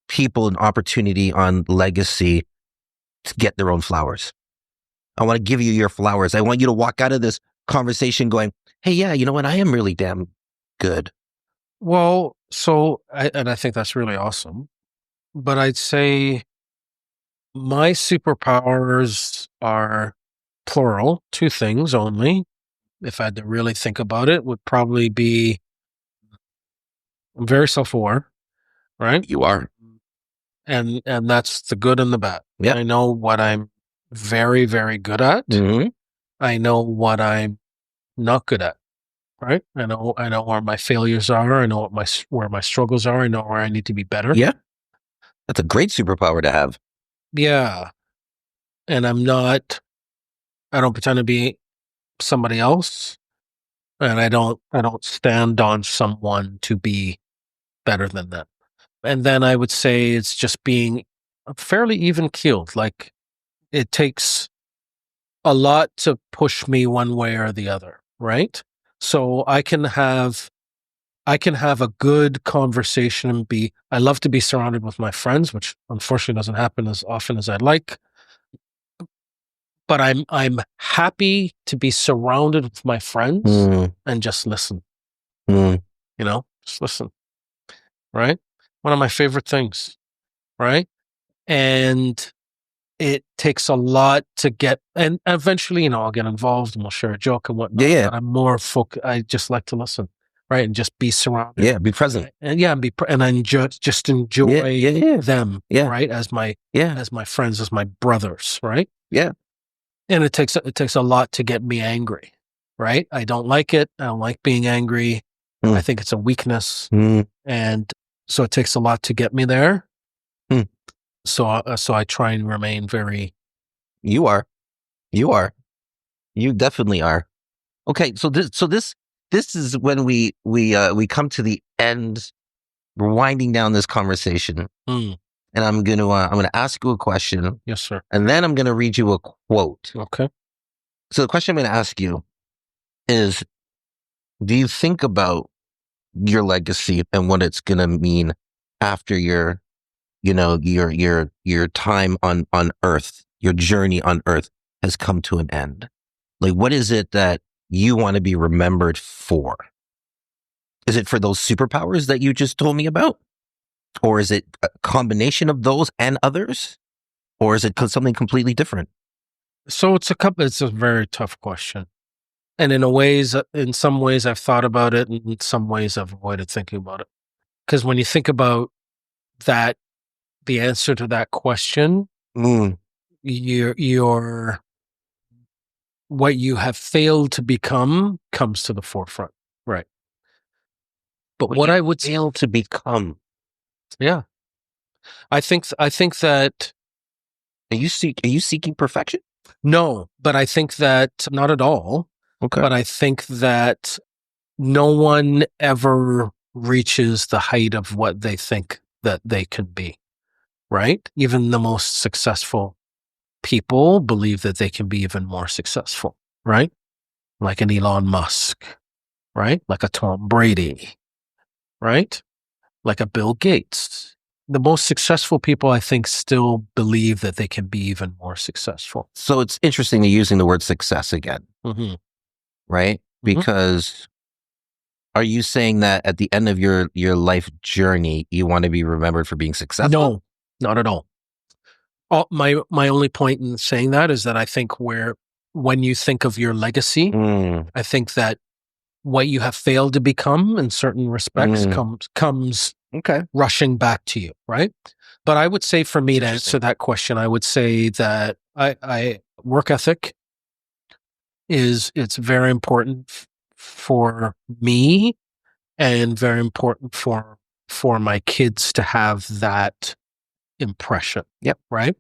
people an opportunity on legacy to get their own flowers. I want to give you your flowers. I want you to walk out of this conversation going, hey, yeah, you know what? I am really damn good. Well, I think that's really awesome. But I'd say my superpowers are plural, two things only. If I had to really think about it, would probably be I'm very self-aware, right? You are. And that's the good and the bad. Yeah. I know what I'm very, very good at. Mm-hmm. I know what I'm not good at. Right? I know where my failures are. I know where my struggles are. I know where I need to be better. Yeah. That's a great superpower to have. Yeah. And I don't pretend to be somebody else. And I don't stand on someone to be better than them. And then I would say it's just being fairly even keeled. Like it takes a lot to push me one way or the other, right? So I can have a good conversation and I love to be surrounded with my friends, which unfortunately doesn't happen as often as I'd like. But I'm happy to be surrounded with my friends and just listen. Just listen. Right? One of my favorite things. Right? And it takes a lot to get, and eventually, I'll get involved and we'll share a joke and whatnot. Yeah. But I'm more I just like to listen. Right? And just be surrounded. Yeah, be present. And I just enjoy them. Yeah. Right? As my friends, as my brothers. Right? Yeah. And it takes a lot to get me angry. Right? I don't like it. I don't like being angry. I think it's a weakness. And so it takes a lot to get me there. So I try and remain very. You are. You definitely are. Okay, so this is when we come to the end. We're winding down this conversation, and I'm gonna ask you a question. Yes, sir. And then I'm gonna read you a quote. Okay. So the question I'm gonna ask you is: do you think about your legacy and what it's gonna mean after you're your time on Earth, your journey on Earth has come to an end? Like, what is it that you want to be remembered for? Is it for those superpowers that you just told me about? Or is it a combination of those and others? Or is it something completely different? So it's a very tough question. And in some ways I've thought about it, and in some ways I've avoided thinking about it. Because when you think about that, the answer to that question, your what you have failed to become comes to the forefront. Right. But what I would fail to become. Yeah. I think that Are you seeking perfection? no, but I think that not at all. Okay. But I think that no one ever reaches the height of what they think that they can be. Right? Even the most successful people believe that they can be even more successful, right? Like an Elon Musk, right? Like a Tom Brady, right? Like a Bill Gates. The most successful people, I think, still believe that they can be even more successful. So it's interesting you're using the word success again, right? Because are you saying that at the end of your life journey, you want to be remembered for being successful? No, not at all. My only point in saying that is that I think when you think of your legacy, I think that what you have failed to become in certain respects comes rushing back to you, right? But I would say for me to answer that question, I would say that I work ethic it's very important for me and very important for my kids to have that impression. Yep. Right?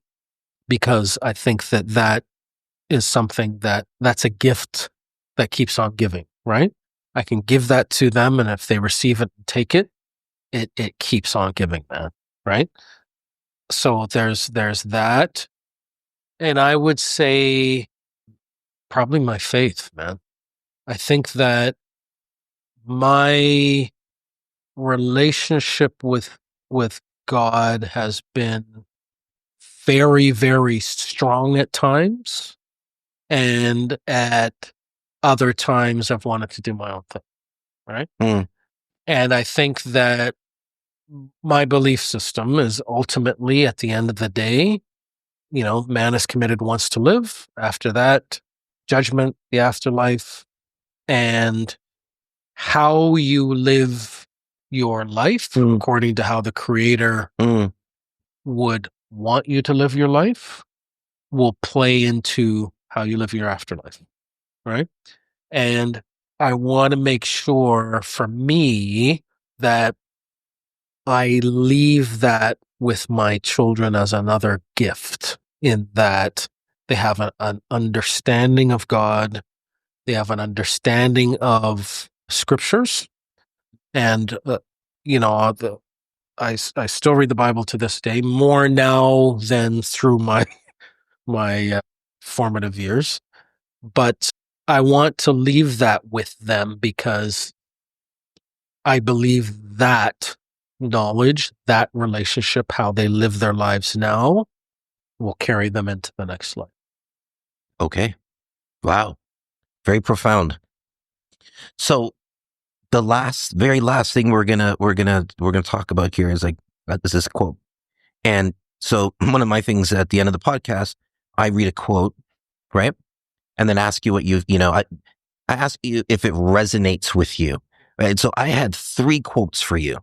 Because I think that is something that's a gift that keeps on giving, right? I can give that to them, and if they receive it and take it, it keeps on giving, man, right? So there's that. And I would say probably my faith, man. I think that my relationship with God has been very, very strong at times. And at other times I've wanted to do my own thing. Right. And I think that my belief system is ultimately at the end of the day, man is committed once to live. After that, judgment, the afterlife, and how you live your life according to how the Creator would want you to live your life will play into how you live your afterlife. Right. And I want to make sure for me that I leave that with my children as another gift, in that they have an understanding of God, they have an understanding of scriptures, and I still read the Bible to this day, more now than through my formative years, but I want to leave that with them because I believe that knowledge, that relationship, how they live their lives now, will carry them into the next life. Okay. Wow. Very profound. So the very last thing we're gonna talk about here is this quote. And so one of my things at the end of the podcast, I read a quote, right? And then ask you what I ask you if it resonates with you. Right. So I had 3 quotes for you.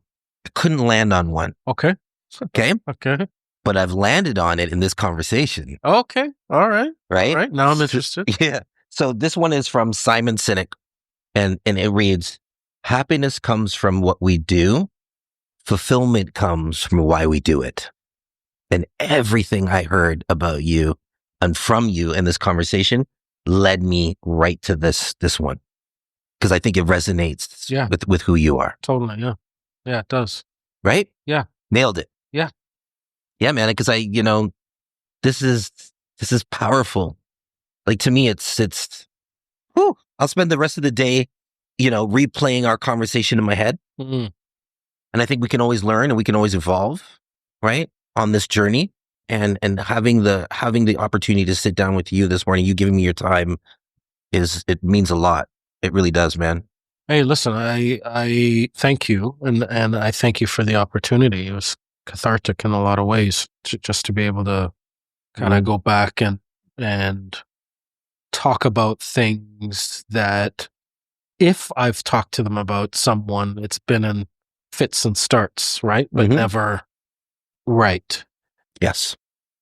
I couldn't land on one. Okay. Okay. Okay. But I've landed on it in this conversation. Okay. All right. Right. All right. Now I'm interested. Yeah. So this one is from Simon Sinek, and it reads, "Happiness comes from what we do. Fulfillment comes from why we do it." And everything I heard about you and from you in this conversation led me right to this one. Because I think it resonates with who you are. Totally. Yeah. Yeah, it does. Right? Yeah. Nailed it. Yeah. Yeah, man. Because this is powerful. Like, to me, it's whew, I'll spend the rest of the day, replaying our conversation in my head. And I think we can always learn and we can always evolve. Right? on this journey, and having the opportunity to sit down with you this morning, you giving me your time, it means a lot. It really does, man. Hey, listen, I thank you, and I thank you for the opportunity. It was cathartic in a lot of ways, just to be able to kind of go back and talk about things that, if I've talked to them about someone, it's been in fits and starts, right? But never right. Yes.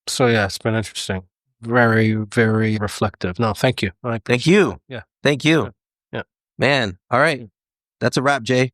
So yeah, it's been interesting. Very, very reflective. No, thank you. Thank you. Yeah. Thank you. Yeah. Man. All right. That's a wrap, Jay.